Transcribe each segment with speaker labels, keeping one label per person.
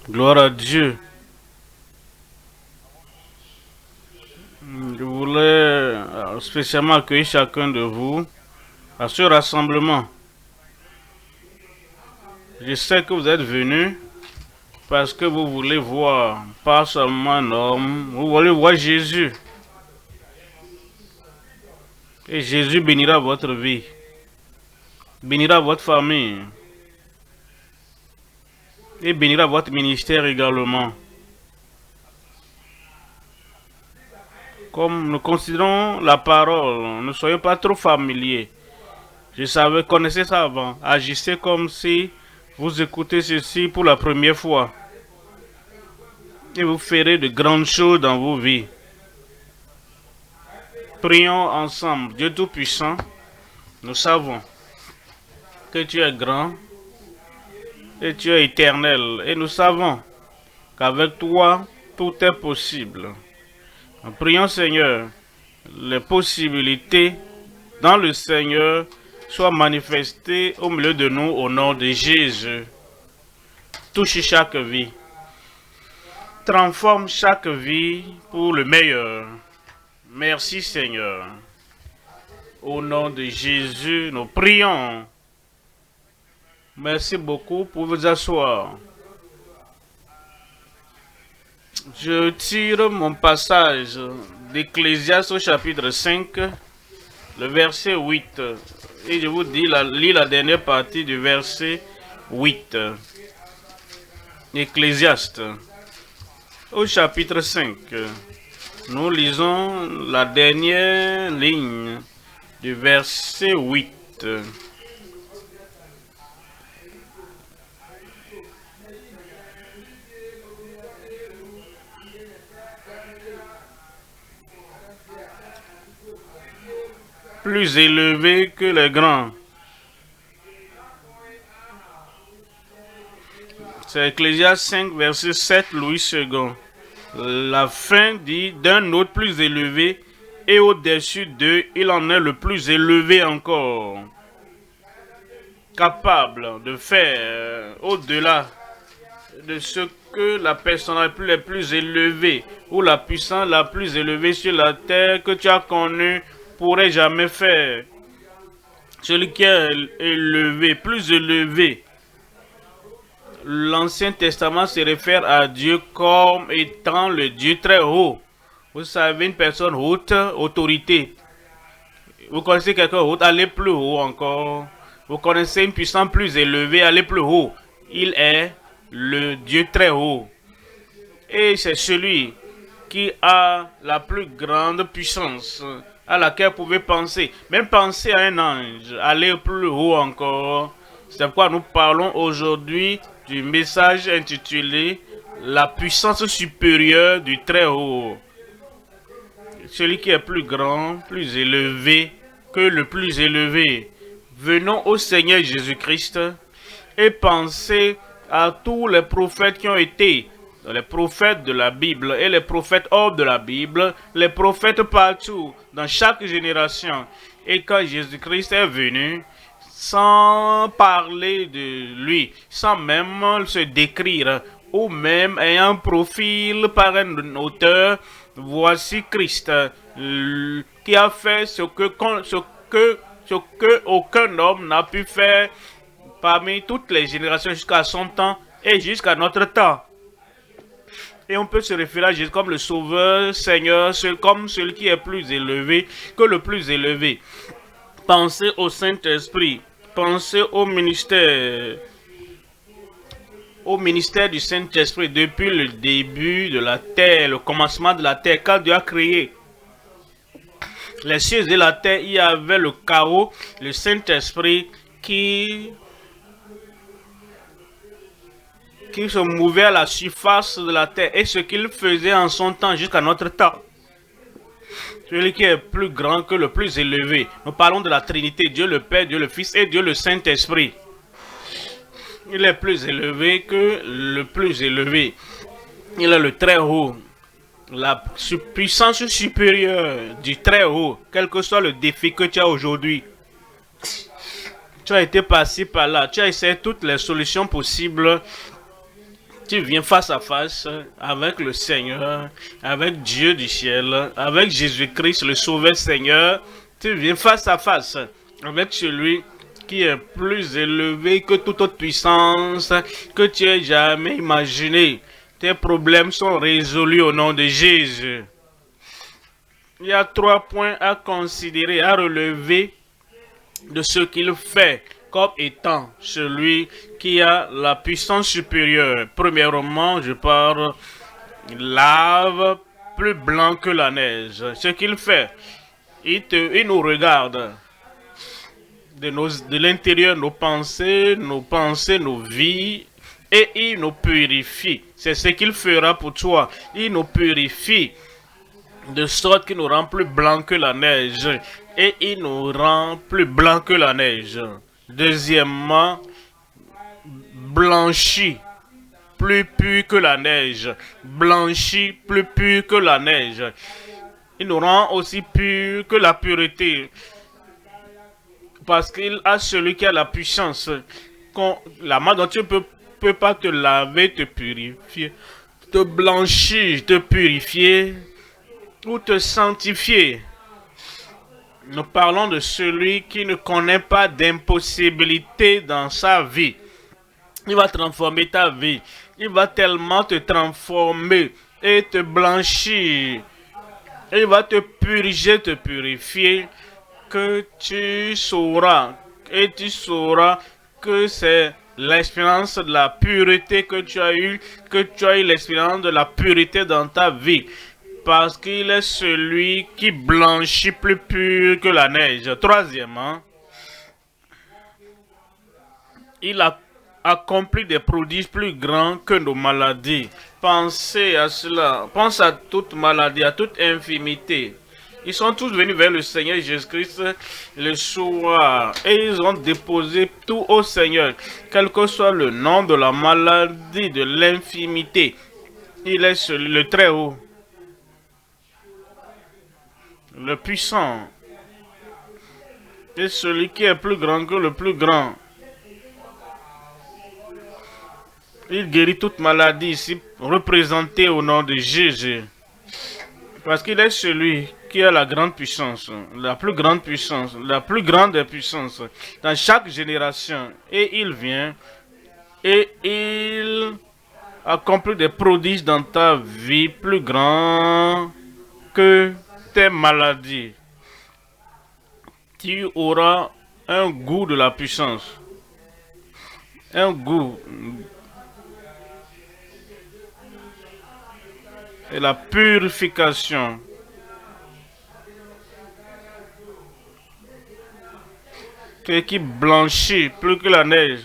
Speaker 1: Gloire à Dieu. Je voulais spécialement accueillir chacun de vous à ce rassemblement. Je sais que vous êtes venus parce que vous voulez voir, pas seulement un homme, vous voulez voir Jésus. Et Jésus bénira votre vie, bénira votre famille et bénira votre ministère également. Comme nous considérons la parole, ne soyez pas trop familiers. Je savais, connaissez ça avant. Agissez comme si vous écoutez ceci pour la première fois. Et vous ferez de grandes choses dans vos vies. Prions ensemble. Dieu Tout-Puissant, nous savons que tu es grand et tu es éternel. Et nous savons qu'avec toi, tout est possible. Nous prions, Seigneur, les possibilités dans le Seigneur soient manifestées au milieu de nous au nom de Jésus. Touche chaque vie. Transforme chaque vie pour le meilleur. Merci, Seigneur. Au nom de Jésus, nous prions. Merci beaucoup pour vous asseoir. Je tire mon passage d'Ecclésiaste au chapitre 5, le verset 8. Et je vous lis la dernière partie du verset 8. Ecclésiaste au chapitre 5. Nous lisons la dernière ligne du verset 8. Plus élevé que les grands. C'est Ecclésiaste 5, verset 7, Louis II. La fin dit d'un autre plus élevé et au-dessus d'eux, il en est le plus élevé encore. Capable de faire au-delà de ce que la personne la plus élevée ou la puissance la plus élevée sur la terre que tu as connue pourrait jamais faire. Celui qui est élevé, plus élevé. L'Ancien Testament se réfère à Dieu comme étant le Dieu très haut. Vous savez, une personne haute, autorité. Vous connaissez quelqu'un haut, allez plus haut encore. Vous connaissez une puissance plus élevée, allez plus haut. Il est le Dieu très haut. Et c'est celui qui a la plus grande puissance à laquelle vous pouvez penser. Même penser à un ange, aller plus haut encore. C'est pourquoi nous parlons aujourd'hui du message intitulé « La puissance supérieure du Très-Haut ». Celui qui est plus grand, plus élevé que le plus élevé. Venons au Seigneur Jésus-Christ et pensez à tous les prophètes qui ont été les prophètes de la Bible et les prophètes hors de la Bible, les prophètes partout, dans chaque génération. Et quand Jésus-Christ est venu, sans parler de lui, sans même se décrire, ou même ayant un profil par un auteur, voici Christ, qui a fait ce que aucun homme n'a pu faire parmi toutes les générations jusqu'à son temps et jusqu'à notre temps. Et on peut se référer à Jésus comme le Sauveur, Seigneur, comme celui qui est plus élevé que le plus élevé. Pensez au Saint-Esprit, pensez au ministère du Saint-Esprit depuis le début de la terre, le commencement de la terre, quand Dieu a créé les cieux et la terre, il y avait le chaos, le Saint-Esprit qui se mouvait à la surface de la terre et ce qu'il faisait en son temps jusqu'à notre temps. Celui qui est plus grand que le plus élevé. Nous parlons de la Trinité, Dieu le Père, Dieu le Fils et Dieu le Saint-Esprit. Il est plus élevé que le plus élevé. Il est le très haut. La puissance supérieure du très haut, quel que soit le défi que tu as aujourd'hui. Tu as été passé par là. Tu as essayé toutes les solutions possibles. Tu viens face à face avec le Seigneur, avec Dieu du ciel, avec Jésus-Christ, le Sauveur Seigneur. Tu viens face à face avec celui qui est plus élevé que toute autre puissance que tu aies jamais imaginé. Tes problèmes sont résolus au nom de Jésus. Il y a 3 points à considérer, à relever de ce qu'il fait comme étant celui qui a la puissance supérieure. Premièrement, je parle lave plus blanc que la neige. Ce qu'il fait, il nous regarde de l'intérieur, nos pensées, nos vies, et il nous purifie. C'est ce qu'il fera pour toi. Il nous purifie de sorte qu'il nous rend plus blanc que la neige. Et il nous rend plus blanc que la neige. Deuxièmement, blanchi, plus pur que la neige. Blanchi, plus pur que la neige. Il nous rend aussi pur que la pureté. Parce qu'il a celui qui a la puissance. La main dont tu ne peux pas te laver, te purifier, te blanchir, te purifier ou te sanctifier. Nous parlons de celui qui ne connaît pas d'impossibilité dans sa vie. Il va transformer ta vie. Il va tellement te transformer et te blanchir. Il va te purifier, te purifier, que tu sauras. Et tu sauras que c'est l'expérience de la pureté que tu as eue, l'expérience de la pureté dans ta vie. Parce qu'il est celui qui blanchit plus pur que la neige. Troisièmement, il a accompli des prodiges plus grands que nos maladies. Pensez à cela. Pense à toute maladie, à toute infirmité. Ils sont tous venus vers le Seigneur Jésus-Christ le soir et ils ont déposé tout au Seigneur, quel que soit le nom de la maladie, de l'infirmité. Il est celui, le très haut, le puissant, et celui qui est plus grand que le plus grand. Il guérit toute maladie ici, représentée au nom de Jésus. Parce qu'il est celui qui a la grande puissance, la plus grande puissance, la plus grande des puissances dans chaque génération. Et il vient et il accomplit des prodiges dans ta vie plus grands que tes maladies. Tu auras un goût de la puissance, un goût et la purification. Qui blanchit plus que la neige.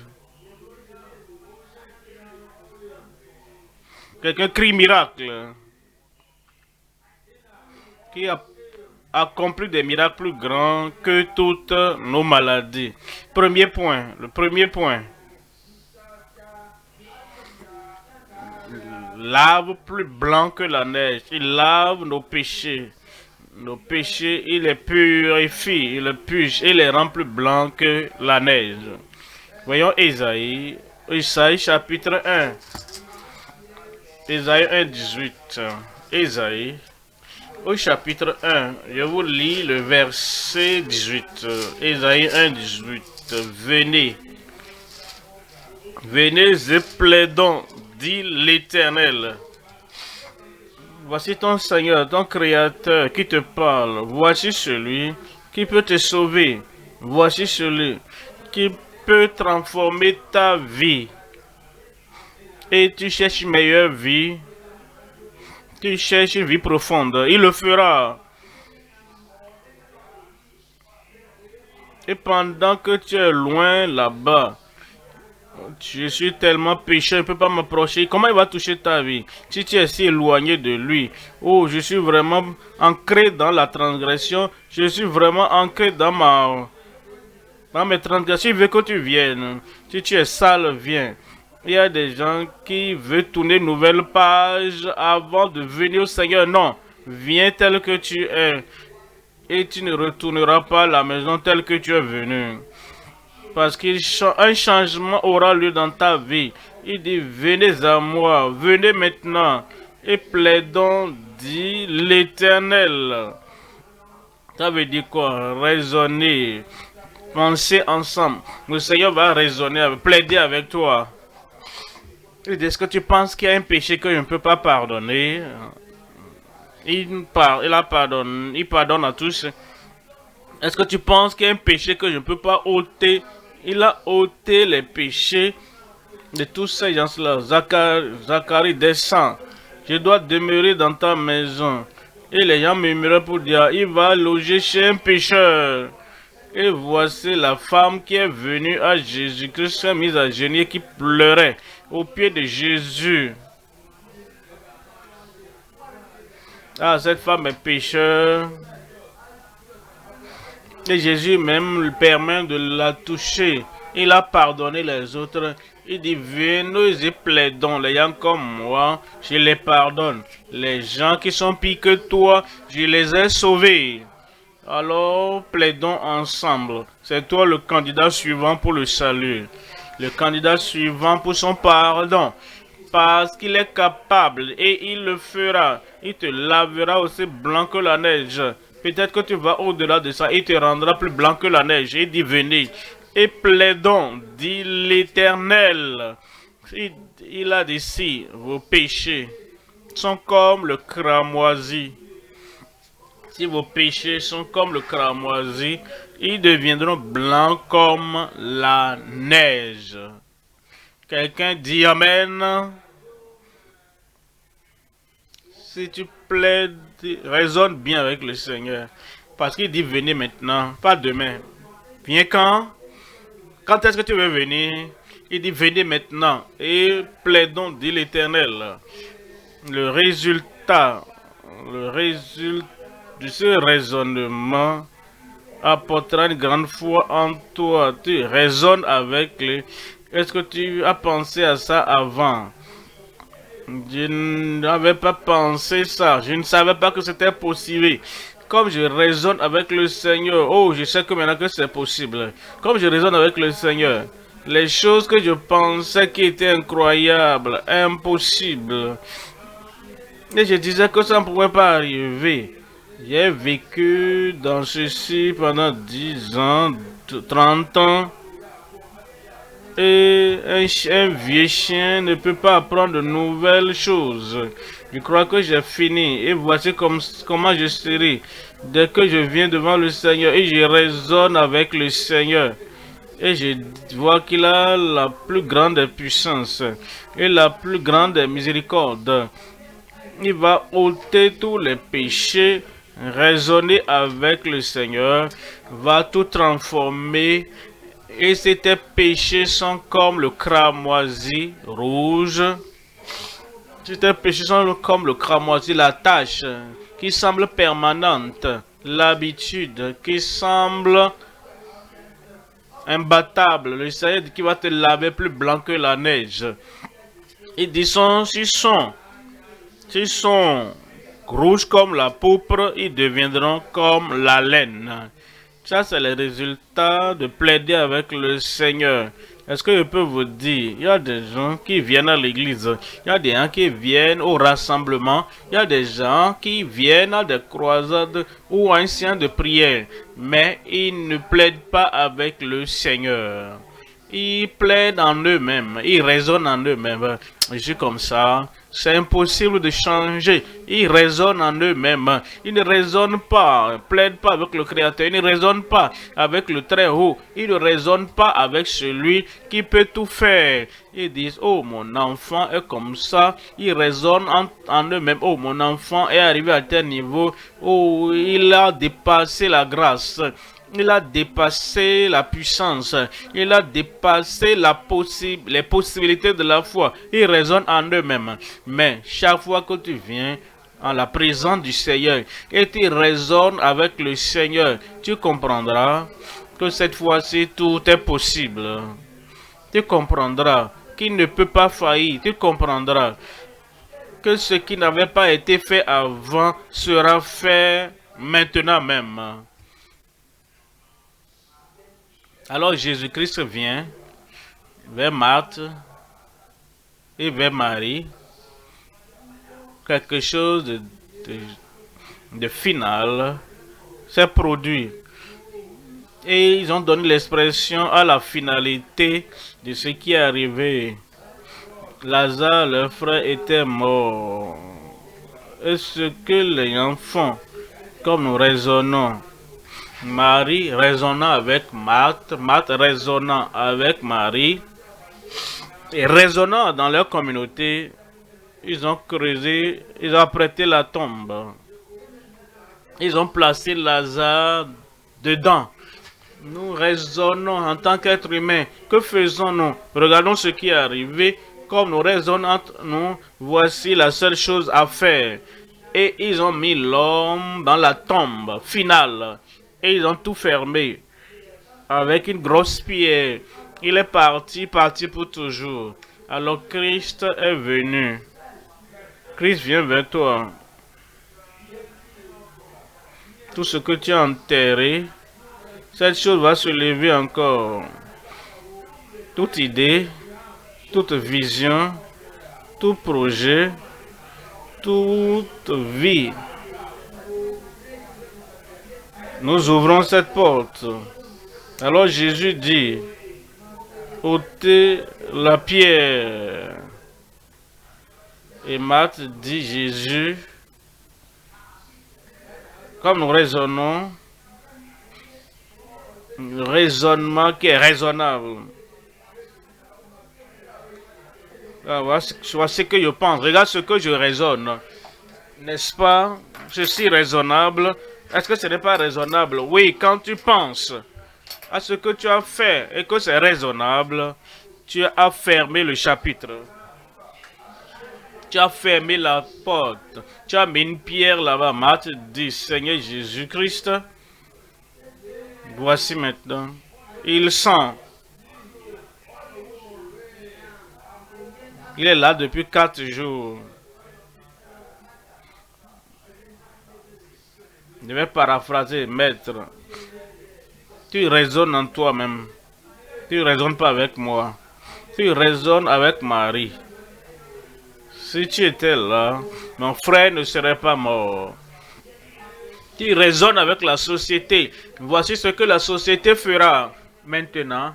Speaker 1: Quelqu'un crie miracle. Qui a accompli des miracles plus grands que toutes nos maladies. Premier point, le premier point. Lave plus blanc que la neige. Il lave nos péchés. Nos péchés, il les purifie, il les purge, il les rend plus blancs que la neige. Voyons Ésaïe chapitre 1. Ésaïe 1, 18. Ésaïe, au chapitre 1, je vous lis le verset 18. Ésaïe 1, 18. Venez et plaidons, dit l'Éternel. Voici ton Seigneur, ton Créateur qui te parle. Voici celui qui peut te sauver. Voici celui qui peut transformer ta vie. Et tu cherches une meilleure vie. Tu cherches une vie profonde. Il le fera. Et pendant que tu es loin là-bas, je suis tellement pécheur, il ne peut pas m'approcher. Comment il va toucher ta vie si tu es si éloigné de lui? Oh, je suis vraiment ancré dans la transgression. Je suis vraiment ancré dans mes transgressions. Il veut que tu viennes. Si tu es sale, viens. Il y a des gens qui veulent tourner une nouvelle page avant de venir au Seigneur. Non, viens tel que tu es. Et tu ne retourneras pas à la maison telle que tu es venu. Parce qu'un changement aura lieu dans ta vie. Il dit, venez à moi, venez maintenant, et plaidons, dit l'Éternel. Ça veut dire quoi? Raisonner, penser ensemble. Le Seigneur va raisonner, plaider avec toi. Il dit, est-ce que tu penses qu'il y a un péché que je ne peux pas pardonner? Il pardonne à tous. Est-ce que tu penses qu'il y a un péché que je ne peux pas ôter? Il a ôté les péchés de tous ces gens-là. Zacharie descend. Je dois demeurer dans ta maison. Et les gens murmuraient pour dire, il va loger chez un pécheur. Et voici la femme qui est venue à Jésus-Christ, s'est mise à genoux, qui pleurait au pied de Jésus. Ah, cette femme est pécheur. Et Jésus même lui permet de la toucher. Il a pardonné les autres. Il dit, venez et plaidons. Les gens comme moi, je les pardonne. Les gens qui sont pires que toi, je les ai sauvés. Alors, plaidons ensemble. C'est toi le candidat suivant pour le salut. Le candidat suivant pour son pardon. Parce qu'il est capable et il le fera. Il te lavera aussi blanc que la neige. Peut-être que tu vas au-delà de ça. Il te rendra plus blanc que la neige. Il dit, venez et plaidons, dit l'Éternel. Il a dit, si vos péchés sont comme le cramoisi. Si vos péchés sont comme le cramoisi, ils deviendront blancs comme la neige. Quelqu'un dit Amen. Si tu plaides, raisonne bien avec le Seigneur. Parce qu'il dit venez maintenant, pas demain. Viens quand? Quand est-ce que tu veux venir? Il dit venez maintenant et plaidons, dit l'Éternel. Le résultat de ce raisonnement apportera une grande foi en toi. Tu raisonnes avec les... Est-ce que tu as pensé à ça avant? Je n'avais pas pensé ça. Je ne savais pas que c'était possible. Comme je raisonne avec le Seigneur, oh, je sais que maintenant que c'est possible. Comme je raisonne avec le Seigneur, les choses que je pensais qui étaient incroyables, impossibles, et je disais que ça ne pouvait pas arriver. J'ai vécu dans ceci pendant 10 ans, 30 ans. Et un vieux chien ne peut pas apprendre de nouvelles choses. Je crois que j'ai fini. Et voici comment je serai. Dès que je viens devant le Seigneur et je raisonne avec le Seigneur. Et je vois qu'il a la plus grande puissance et la plus grande miséricorde. Il va ôter tous les péchés. Raisonner avec le Seigneur va tout transformer. Et ces péchés sont comme le cramoisi rouge. Ces péchés sont comme le cramoisi, la tache qui semble permanente, l'habitude qui semble imbattable. Le Seigneur dit qu'il va te laver plus blanc que la neige. Il dit s'ils sont rouges comme la pourpre, ils deviendront comme la laine. Ça, c'est le résultat de plaider avec le Seigneur. Est-ce que je peux vous dire, il y a des gens qui viennent à l'église, il y a des gens qui viennent au rassemblement, il y a des gens qui viennent à des croisades ou à un séance de prière, mais ils ne plaident pas avec le Seigneur. Ils plaident en eux-mêmes, ils raisonnent en eux-mêmes. Je suis comme ça, c'est impossible de changer. Ils raisonnent en eux-mêmes. Ils ne raisonnent pas, plaident pas avec le Créateur. Ils ne raisonnent pas avec le Très-Haut. Ils ne raisonnent pas avec celui qui peut tout faire. Ils disent, oh, mon enfant est comme ça. Ils raisonnent en eux-mêmes. Oh, mon enfant est arrivé à tel niveau. Oh, il a dépassé la grâce. Il a dépassé la puissance. Il a dépassé les possibilités de la foi. Ils raisonnent en eux-mêmes. Mais chaque fois que tu viens en la présence du Seigneur et tu raisonnes avec le Seigneur, tu comprendras que cette fois-ci tout est possible. Tu comprendras qu'il ne peut pas faillir. Tu comprendras que ce qui n'avait pas été fait avant sera fait maintenant même. Alors Jésus-Christ vient vers Marthe et vers Marie. Quelque chose de final s'est produit. Et ils ont donné l'expression à la finalité de ce qui est arrivé. Lazare, leur frère, était mort. Et ce que les enfants, comme nous raisonnons, Marie raisonnant avec Marthe, Marthe raisonnant avec Marie, et raisonnant dans leur communauté, ils ont creusé, ils ont apprêté la tombe. Ils ont placé Lazare dedans. Nous raisonnons en tant qu'être humain. Que faisons-nous? Regardons ce qui est arrivé. Comme nous raisonnons entre nous, voici la seule chose à faire. Et ils ont mis l'homme dans la tombe finale. Et ils ont tout fermé avec une grosse pierre. Il est parti pour toujours. Alors Christ est venu. Christ vient vers toi. Tout ce que tu as enterré, cette chose va se lever encore. Toute idée, toute vision, tout projet, toute vie. Nous ouvrons cette porte. Alors Jésus dit, ôtez la pierre. Et Marthe dit, Jésus, comme nous raisonnons, un raisonnement qui est raisonnable. Voici ce que je pense. Regarde ce que je raisonne. N'est-ce pas? Ceci raisonnable. Est-ce que ce n'est pas raisonnable? Oui, quand tu penses à ce que tu as fait et que c'est raisonnable, tu as fermé le chapitre. Tu as fermé la porte. Tu as mis une pierre là-bas. Marthe dit, Seigneur Jésus-Christ, voici maintenant. Il sent. Il est là depuis 4 jours. Je vais paraphraser, maître. Tu raisonnes en toi-même. Tu ne raisonnes pas avec moi. Tu raisonnes avec Marie. Si tu étais là, mon frère ne serait pas mort. Tu raisonnes avec la société. Voici ce que la société fera. Maintenant,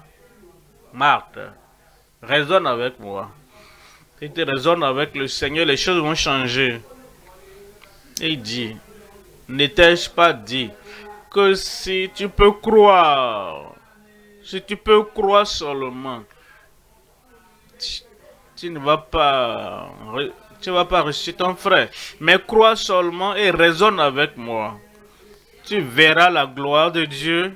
Speaker 1: Marthe, raisonne avec moi. Si tu raisonnes avec le Seigneur, les choses vont changer. Et il dit, n'étais-je pas dit que si tu peux croire, si tu peux croire seulement, tu ne vas pas rejeter ton frère, mais crois seulement et raisonne avec moi. Tu verras la gloire de Dieu.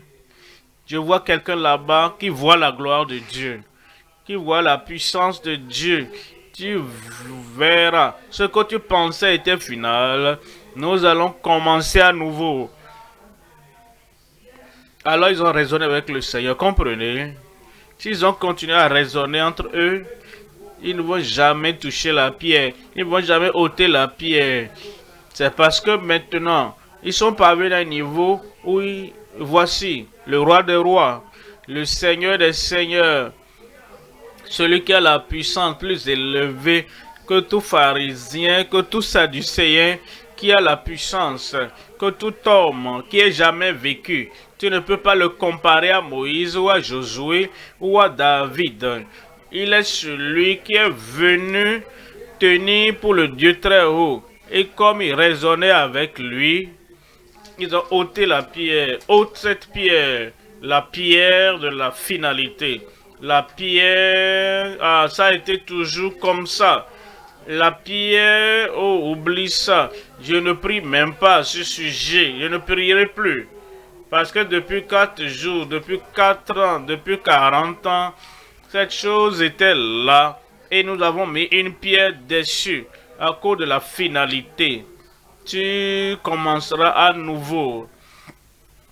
Speaker 1: Je vois quelqu'un là-bas qui voit la gloire de Dieu, qui voit la puissance de Dieu. Tu verras ce que tu pensais était final. Nous allons commencer à nouveau. Alors ils ont raisonné avec le Seigneur, comprenez? S'ils ont continué à raisonner entre eux, ils ne vont jamais toucher la pierre. Ils ne vont jamais ôter la pierre. C'est parce que maintenant, ils sont parvenus à un niveau où voici le roi des rois, le Seigneur des seigneurs, celui qui a la puissance plus élevée que tout pharisien, que tout sadducéen, qui a la puissance, que tout homme qui ait jamais vécu. Tu ne peux pas le comparer à Moïse ou à Josué ou à David. Il est celui qui est venu tenir pour le Dieu très haut. Et comme il raisonnait avec lui, ils ont ôté la pierre. Ôte cette pierre, la pierre de la finalité. La pierre, ça a été toujours comme ça. La pierre, oh, oublie ça. Je ne prie même pas à ce sujet. Je ne prierai plus. Parce que depuis 4 jours, depuis 4 ans, depuis 40 ans, cette chose était là. Et nous avons mis une pierre dessus à cause de la finalité. Tu commenceras à nouveau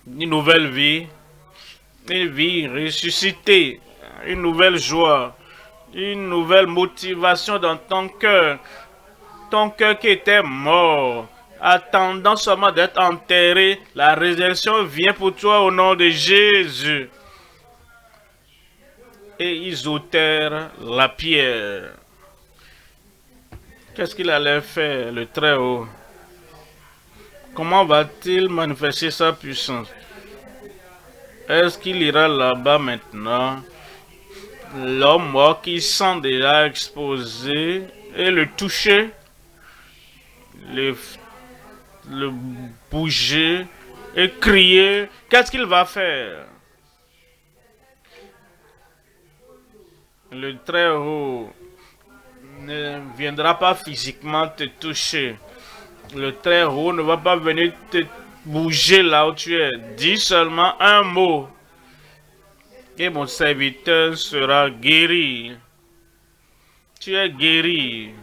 Speaker 1: une nouvelle vie, une vie ressuscitée, une nouvelle joie, une nouvelle motivation dans ton cœur qui était mort, attendant seulement d'être enterré. La résurrection vient pour toi au nom de Jésus. et ils ôtèrent la pierre. Qu'est-ce qu'il allait faire, le Très-Haut? Comment va-t-il manifester sa puissance? Est-ce qu'il ira là-bas maintenant? L'homme mort qui sent déjà exposé et le toucher, le bouger et crier, qu'est-ce qu'il va faire? Le Très-Haut ne viendra pas physiquement te toucher. Le Très-Haut ne va pas venir te bouger là où tu es. Dis seulement un mot et mon serviteur sera guéri. Tu es guéri.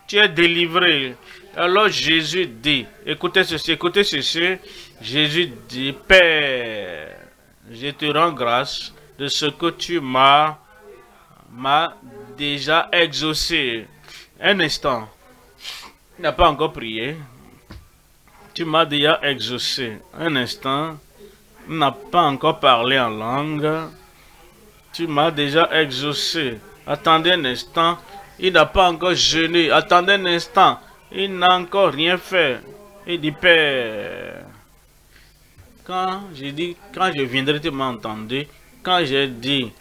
Speaker 1: Tu es délivré. Alors Jésus dit, écoutez ceci, Jésus dit, Père, je te rends grâce de ce que tu m'as déjà exaucé. Un instant, il n'a pas encore prié. Tu m'as déjà exaucé. Un instant, il n'a pas encore parlé en langue. Tu m'as déjà exaucé. Attendez un instant, il n'a pas encore jeûné. Attendez un instant, il n'a encore rien fait. Il dit, Père, quand je viendrai, tu m'as entendu. Quand j'ai dit,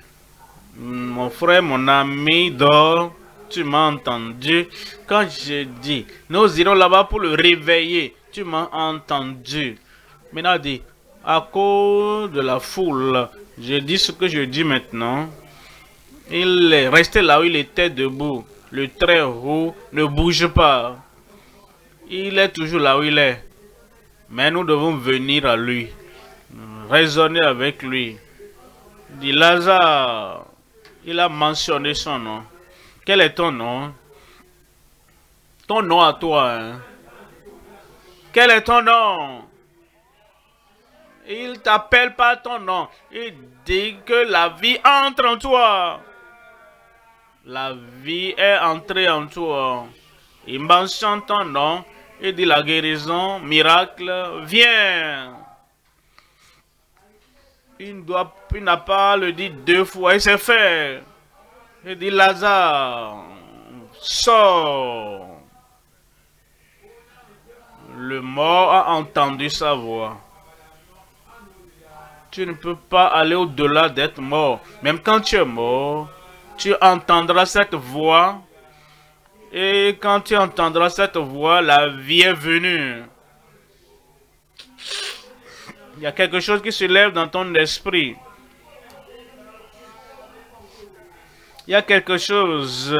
Speaker 1: mon frère, mon ami dort, tu m'as entendu. Quand j'ai dit, nous irons là-bas pour le réveiller, tu m'as entendu. Maintenant, dit, à cause de la foule, je dis ce que je dis maintenant. Il est resté là où il était debout. Le Très-Haut ne bouge pas. Il est toujours là où il est. Mais nous devons venir à lui. Raisonner avec lui. Il dit, Lazare, il a mentionné son nom. Quel est ton nom? Ton nom à toi. Hein? Quel est ton nom? Il t'appelle par ton nom. Il dit que la vie entre en toi. La vie est entrée en toi. Il mentionne ton nom. Il dit la guérison, miracle, viens. Il n'a pas le dit 2 fois. Il s'est fait. Il dit Lazare, sors. Le mort a entendu sa voix. Tu ne peux pas aller au-delà d'être mort. Même quand tu es mort, tu entendras cette voix. Et quand tu entendras cette voix, la vie est venue. Il y a quelque chose qui se lève dans ton esprit. Il y a quelque chose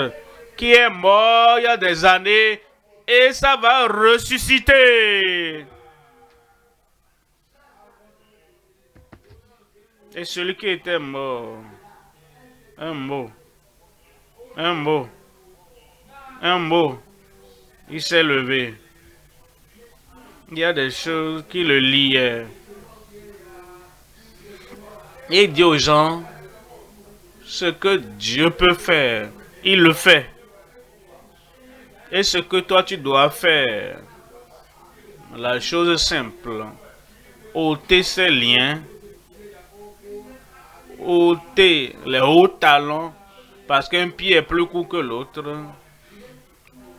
Speaker 1: qui est mort il y a des années et ça va ressusciter. Et celui qui était mort, un mot, il s'est levé. Il y a des choses qui le liaient. Et il dit aux gens, ce que Dieu peut faire, il le fait. Et ce que toi tu dois faire, la chose simple, ôter ces liens, ôter les hauts talons, parce qu'un pied est plus court que l'autre,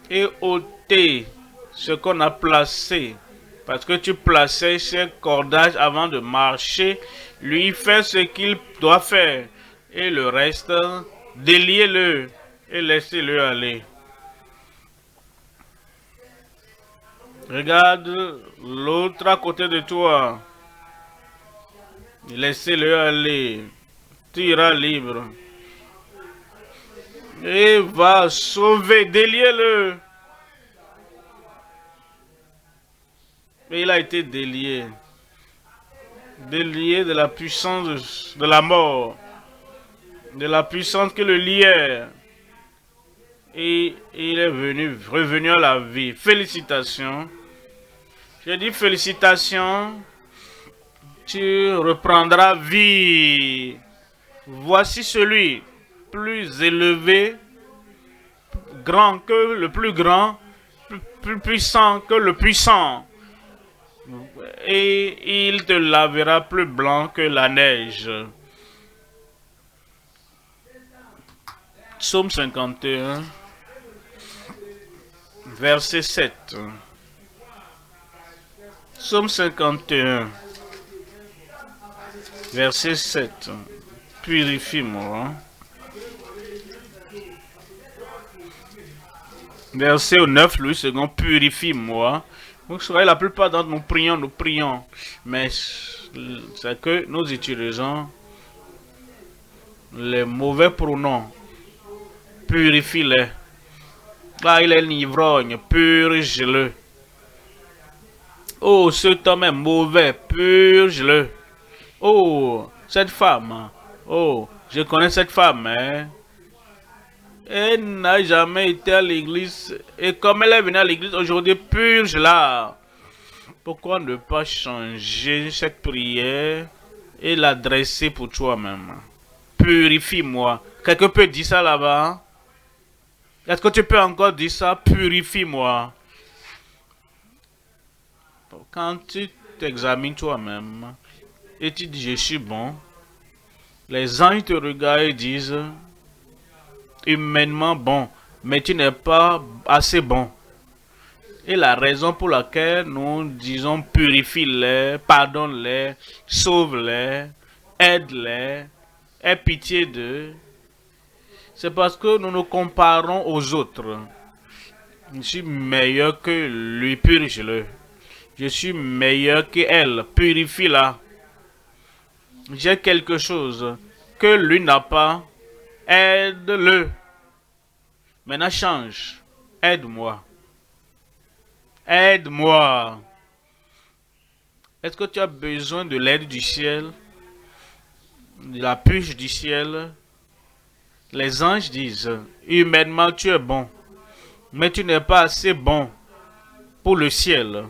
Speaker 1: et ôter ce qu'on a placé, parce que tu plaçais ces cordages avant de marcher, lui fait ce qu'il doit faire, et le reste, déliez-le et laissez-le aller. Regarde l'autre à côté de toi. Laissez-le aller. Tu iras libre. Et va sauver, déliez-le. Et il a été délié. Délié de la puissance de la mort. De la puissance que le liait. Et il est revenu à la vie. Félicitations. Je dis félicitations. Tu reprendras vie. Voici celui plus élevé, grand que le plus grand, plus puissant que le puissant. Et il te lavera plus blanc que la neige. Psaume 51, verset 7. Psaume 51, verset 7. Purifie-moi. Verset 9, Louis II, purifie-moi. Vous savez, la plupart d'entre nous prions. Mais c'est que nous utilisons les mauvais pronoms. Purifie-les. Là, il est l'ivrogne, purge-le. Oh, cet homme est mauvais, purge-le. Oh, cette femme. Oh, je connais cette femme, hein. Elle n'a jamais été à l'église. Et comme elle est venue à l'église aujourd'hui, purge-la. Pourquoi ne pas changer cette prière et l'adresser pour toi-même? Purifie-moi. Quelqu'un peut dire ça là-bas? Est-ce que tu peux encore dire ça? Purifie-moi. Quand tu t'examines toi-même et tu dis je suis bon, les anges te regardent et disent humainement bon, mais tu n'es pas assez bon. Et la raison pour laquelle nous disons purifie-les, pardonne-les, sauve-les, aide-les, aie pitié d'eux, c'est parce que nous nous comparons aux autres. Je suis meilleur que lui, purge-le. Je suis meilleur qu'elle, purifie-la. J'ai quelque chose que lui n'a pas, aide-le. Maintenant change, aide-moi. Aide-moi. Est-ce que tu as besoin de l'aide du ciel? De la purge du ciel? Les anges disent, humainement tu es bon, mais tu n'es pas assez bon pour le ciel.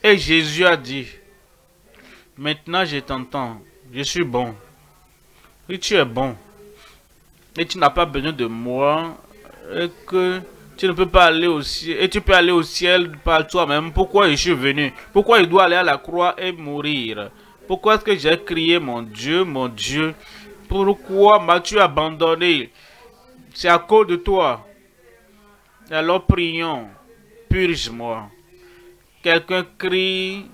Speaker 1: Et Jésus a dit, maintenant je t'entends, je suis bon. Oui, tu es bon. Et tu n'as pas besoin de moi, et que tu ne peux pas aller au ciel, et tu peux aller au ciel par toi-même. Pourquoi je suis venu? Pourquoi je dois aller à la croix et mourir? Pourquoi est-ce que j'ai crié mon Dieu, mon Dieu? Pourquoi m'as-tu abandonné? C'est à cause de toi. Alors prions, purge-moi. Quelqu'un crie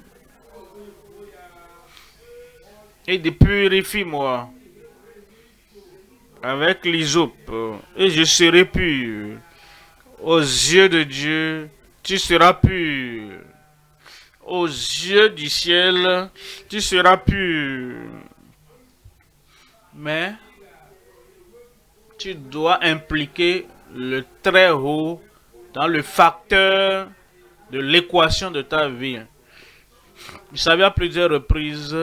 Speaker 1: et dit purifie-moi avec l'hysope et je serai pur. Aux yeux de Dieu, tu seras pur. Aux yeux du ciel, tu seras pur. Mais tu dois impliquer le Très-Haut dans le facteur de l'équation de ta vie. Vous savez, à plusieurs reprises,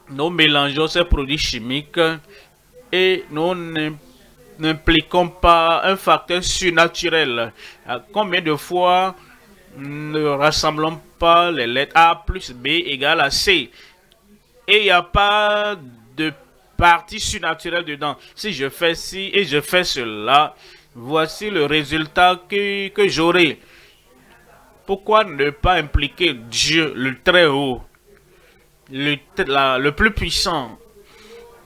Speaker 1: nous mélangeons ces produits chimiques et nous n'impliquons pas un facteur surnaturel. Combien de fois ne rassemblons pas les lettres A plus B égale à C? Et il n'y a pas de partie surnaturelle dedans. Si je fais ci et je fais cela, voici le résultat que j'aurai. Pourquoi ne pas impliquer Dieu, le Très-Haut, le plus puissant,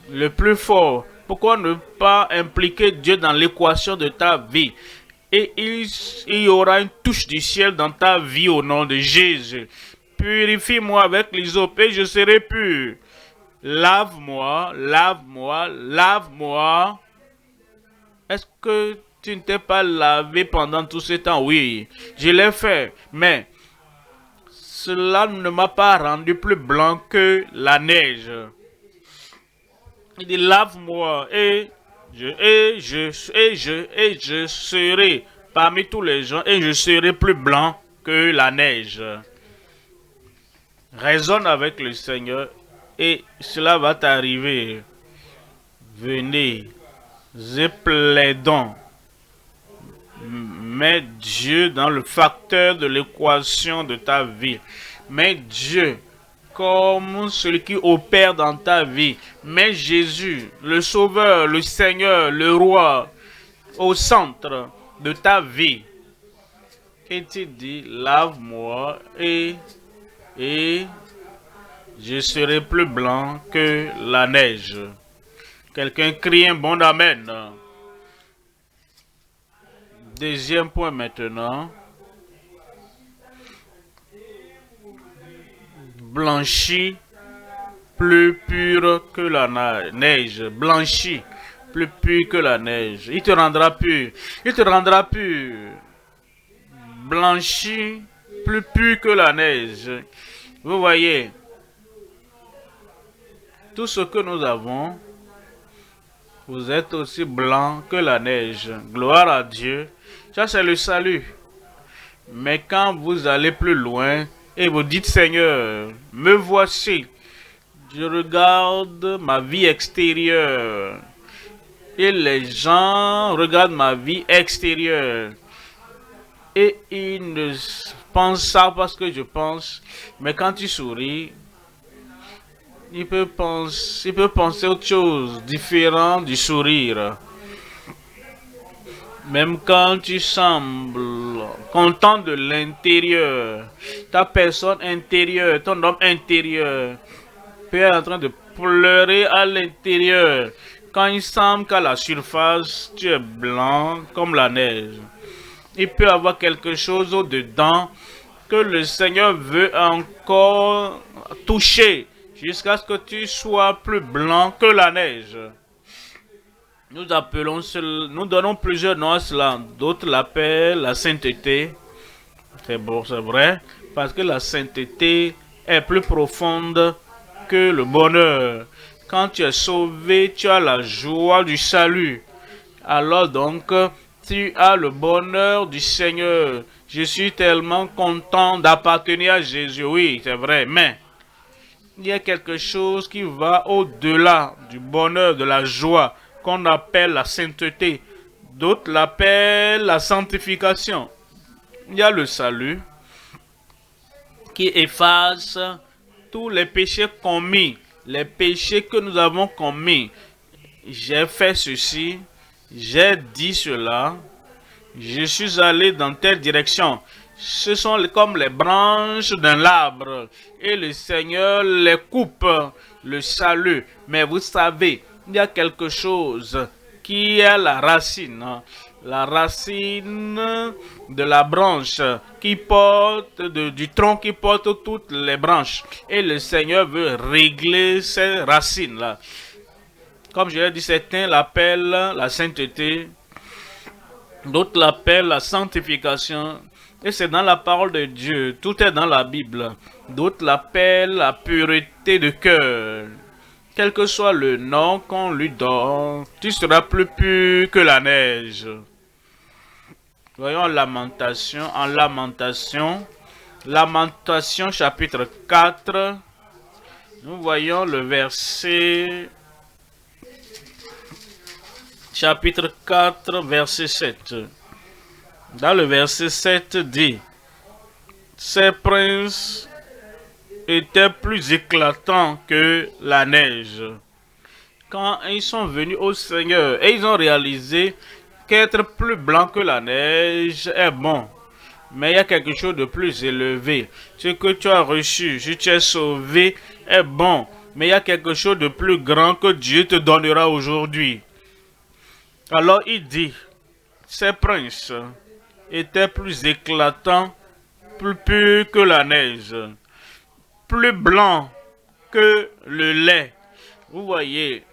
Speaker 1: le plus fort? Pourquoi ne pas impliquer Dieu dans l'équation de ta vie? Et il y aura une touche du ciel dans ta vie au nom de Jésus. Purifie-moi avec l'hysope et je serai pur. Lave-moi, lave-moi, lave-moi. Est-ce que tu ne t'es pas lavé pendant tout ce temps? Oui, je l'ai fait, mais cela ne m'a pas rendu plus blanc que la neige. Il dit lave-moi et je serai parmi tous les gens et je serai plus blanc que la neige. Raisonne avec le Seigneur et cela va t'arriver. Venez, plaidons. Mets Dieu dans le facteur de l'équation de ta vie. Mets Dieu comme celui qui opère dans ta vie. Mets Jésus, le Sauveur, le Seigneur, le Roi, au centre de ta vie. Et tu dis, lave-moi et je serai plus blanc que la neige. Quelqu'un crie un bon amen. Deuxième point maintenant. Blanchi plus pur que la neige. Blanchi plus pur que la neige. Il te rendra pur. Il te rendra pur. Blanchi plus pur que la neige. Vous voyez, tout ce que nous avons, vous êtes aussi blanc que la neige. Gloire à Dieu. Ça, c'est le salut. Mais quand vous allez plus loin et vous dites, Seigneur, me voici. Je regarde ma vie extérieure. Et les gens regardent ma vie extérieure. Et ils ne pensent ça parce que je pense. Mais quand tu souris, il peut penser autre chose, différent du sourire. Même quand tu sembles content de l'intérieur, ta personne intérieure, ton homme intérieur peut être en train de pleurer à l'intérieur. Quand il semble qu'à la surface, tu es blanc comme la neige. Il peut y avoir quelque chose au-dedans que le Seigneur veut encore toucher jusqu'à ce que tu sois plus blanc que la neige. Nous donnons plusieurs noms à cela. D'autres l'appellent la sainteté. C'est bon, c'est vrai. Parce que la sainteté est plus profonde que le bonheur. Quand tu es sauvé, tu as la joie du salut. Alors donc, tu as le bonheur du Seigneur. Je suis tellement content d'appartenir à Jésus. Oui, c'est vrai, mais il y a quelque chose qui va au-delà du bonheur, de la joie, qu'on appelle la sainteté. D'autres l'appellent la sanctification. Il y a le salut qui efface tous les péchés commis, les péchés que nous avons commis. J'ai fait ceci, j'ai dit cela, je suis allé dans telle direction. Ce sont comme les branches d'un arbre et le Seigneur les coupe, le salut. Mais vous savez, il y a quelque chose qui est la racine de la branche qui porte, du tronc qui porte toutes les branches. Et le Seigneur veut régler ces racines-là. Comme je l'ai dit, certains l'appellent la sainteté, d'autres l'appellent la sanctification. Et c'est dans la parole de Dieu, tout est dans la Bible. D'autres l'appellent la pureté de cœur. Quel que soit le nom qu'on lui donne, tu seras plus pur que la neige. Voyons en Lamentation chapitre 4, nous voyons le verset, chapitre 4, verset 7. Dans le verset 7 dit, ces princes étaient plus éclatants que la neige. Quand ils sont venus au Seigneur et ils ont réalisé qu'être plus blanc que la neige est bon. Mais il y a quelque chose de plus élevé. Ce que tu as reçu, si tu es sauvé, est bon. Mais il y a quelque chose de plus grand que Dieu te donnera aujourd'hui. Alors il dit, ces princes étaient plus éclatants, plus purs que la neige, plus blancs que le lait. Vous voyez,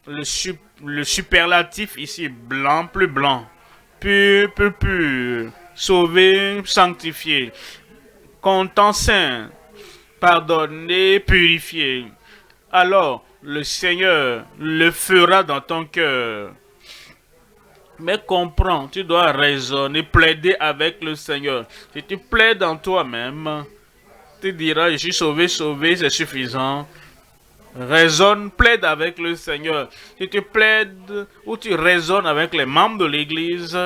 Speaker 1: le superlatif ici, blanc, plus blanc, pur, plus pur, sauvé, sanctifié, content, saint, pardonné, purifié. Alors, le Seigneur le fera dans ton cœur. Mais comprends, tu dois raisonner, plaider avec le Seigneur. Si tu plaides en toi-même, tu diras, je suis sauvé, c'est suffisant. Raisonne, plaide avec le Seigneur. Si tu plaides ou tu raisonnes avec les membres de l'Église,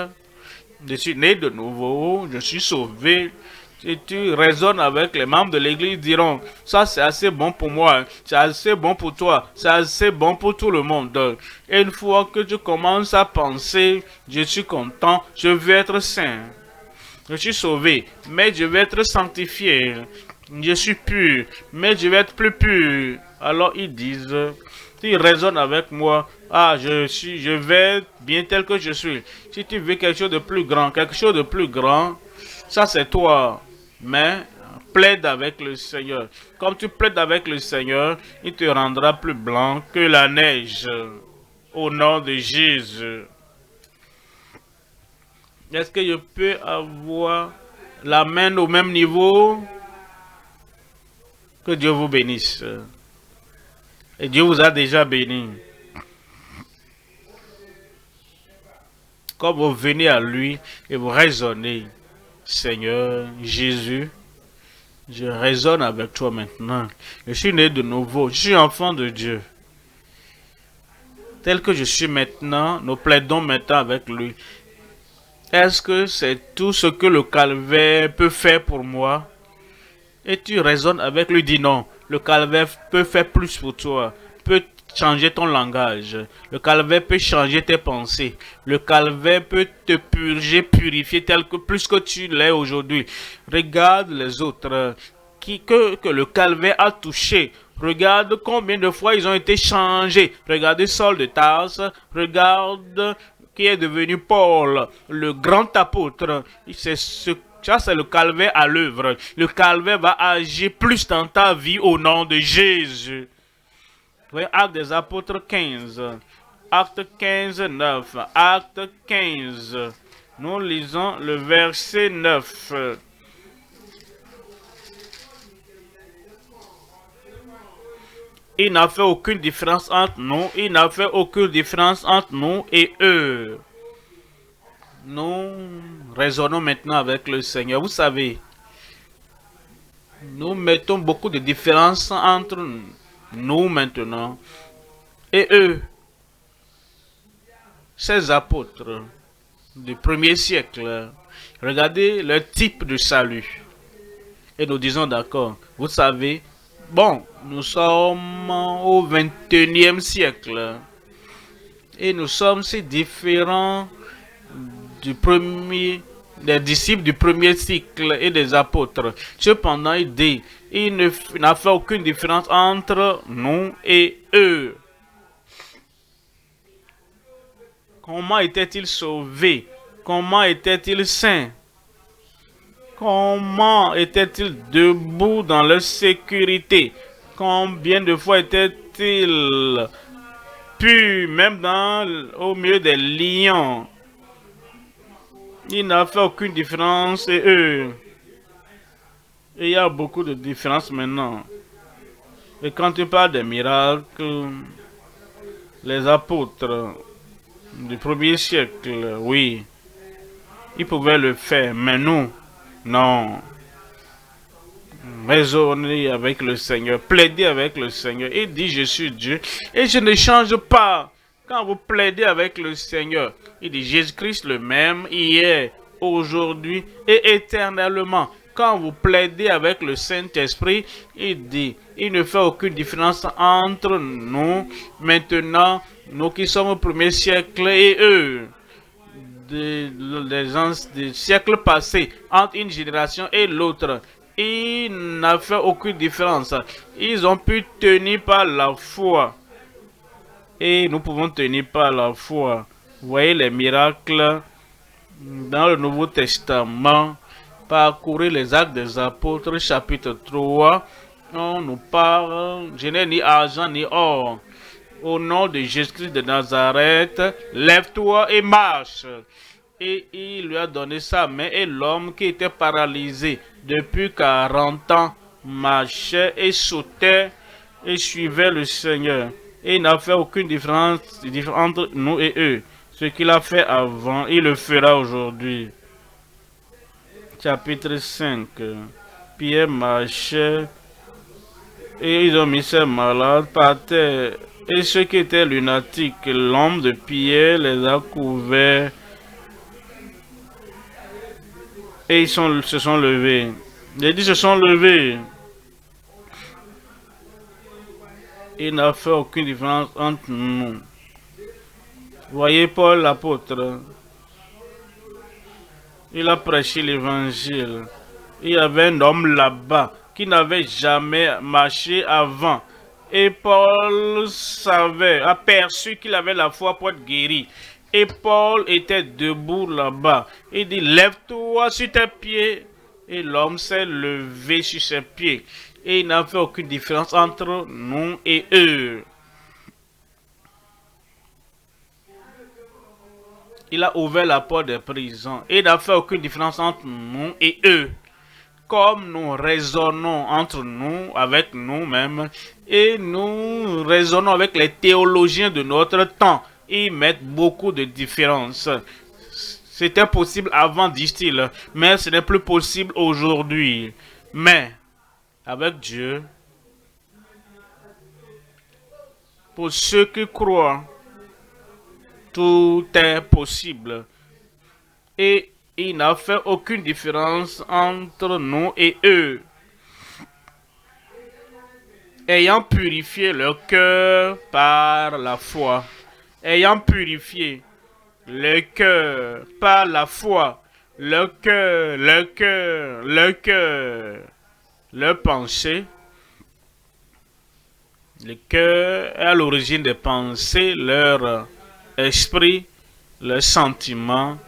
Speaker 1: je suis né de nouveau, je suis sauvé. Si tu raisonnes avec les membres de l'Église, ils diront, ça c'est assez bon pour moi, c'est assez bon pour toi, c'est assez bon pour tout le monde. Et une fois que tu commences à penser, je suis content, je veux être saint. Je suis sauvé, mais je vais être sanctifié. Je suis pur, mais je vais être plus pur. Alors ils disent, Tu raisonnes avec moi. Ah, je vais bien tel que je suis. Si tu veux quelque chose de plus grand, ça c'est toi. Mais plaide avec le Seigneur. Comme tu plaides avec le Seigneur, il te rendra plus blanc que la neige. Au nom de Jésus. Est-ce que je peux avoir la main au même niveau? Que Dieu vous bénisse. Et Dieu vous a déjà béni. Comme vous venez à lui et vous raisonnez, Seigneur Jésus, je raisonne avec toi maintenant. Je suis né de nouveau. Je suis enfant de Dieu. Tel que je suis maintenant, nous plaidons maintenant avec lui. Est-ce que c'est tout ce que le calvaire peut faire pour moi? Et tu raisonnes avec lui, dis non. Le calvaire peut faire plus pour toi, peut changer ton langage. Le calvaire peut changer tes pensées. Le calvaire peut te purger, purifier tel que plus que tu l'es aujourd'hui. Regarde les autres que le calvaire a touché. Regarde combien de fois ils ont été changés. Regardez Saul de Tarse. Regarde qui est devenu Paul, le grand apôtre. Ça, c'est le calvaire à l'œuvre. Le calvaire va agir plus dans ta vie au nom de Jésus. Voyez, Actes des Apôtres 15. Acte 15, 9. Acte 15. Nous lisons le verset 9. Il n'a fait aucune différence entre nous. Il n'a fait aucune différence entre nous et eux. Nous raisonnons maintenant avec le Seigneur. Vous savez, nous mettons beaucoup de différences entre nous maintenant et eux. Ces apôtres du premier siècle, regardez le type de salut. Et nous disons d'accord, vous savez, bon, nous sommes au 21e siècle. Et nous sommes si différents des disciples du premier cycle et des apôtres. Cependant, il dit, il n'a fait aucune différence entre nous et eux. Comment était-il sauvé? Comment était-il saint? Comment était-il debout dans leur sécurité? Combien de fois était-il pu, même au milieu des lions? Il n'a fait aucune différence et eux. Et il y a beaucoup de différences maintenant. Et quand tu parles des miracles, les apôtres du premier siècle, oui, ils pouvaient le faire, mais nous, non. Raisonnez avec le Seigneur, plaidez avec le Seigneur et dit je suis Dieu et je ne change pas. Quand vous plaidez avec le Seigneur, il dit Jésus-Christ le même hier, aujourd'hui et éternellement. Quand vous plaidez avec le Saint-Esprit, il dit, il ne fait aucune différence entre nous, maintenant, nous qui sommes au premier siècle et eux, des siècles passés, entre une génération et l'autre. Il n'a fait aucune différence. Ils ont pu tenir par la foi. Et nous pouvons tenir par la foi. Vous voyez les miracles dans le Nouveau Testament. Parcourez les Actes des Apôtres, chapitre 3. On nous parle, je n'ai ni argent ni or. Au nom de Jésus-Christ de Nazareth, lève-toi et marche. Et il lui a donné sa main et l'homme qui était paralysé depuis 40 ans marchait et sautait et suivait le Seigneur. Et il n'a fait aucune différence entre nous et eux. Ce qu'il a fait avant, il le fera aujourd'hui. Chapitre 5. Pierre marchait et ils ont mis ses malades par terre. Et ceux qui étaient lunatiques, l'homme de Pierre les a couverts. Et ils se sont levés. Les dix se sont levés. Il n'a fait aucune différence entre nous. Voyez Paul l'apôtre. Il a prêché l'évangile. Il y avait un homme là-bas qui n'avait jamais marché avant. Et Paul savait, aperçu qu'il avait la foi pour être guéri. Et Paul était debout là-bas. Il dit, lève-toi sur tes pieds. Et l'homme s'est levé sur ses pieds. Et il n'a fait aucune différence entre nous et eux. Il a ouvert la porte des prisons. Et il n'a fait aucune différence entre nous et eux. Comme nous raisonnons entre nous, avec nous-mêmes, et nous raisonnons avec les théologiens de notre temps, ils mettent beaucoup de différences. C'était possible avant, disent-ils, mais ce n'est plus possible aujourd'hui. Mais, avec Dieu, pour ceux qui croient, tout est possible. Et il n'a fait aucune différence entre nous et eux. Ayant purifié leur cœur par la foi. Ayant purifié le cœur par la foi. Le cœur, leur pensée. Le cœur est à l'origine des pensées, leur esprit, leurs sentiments.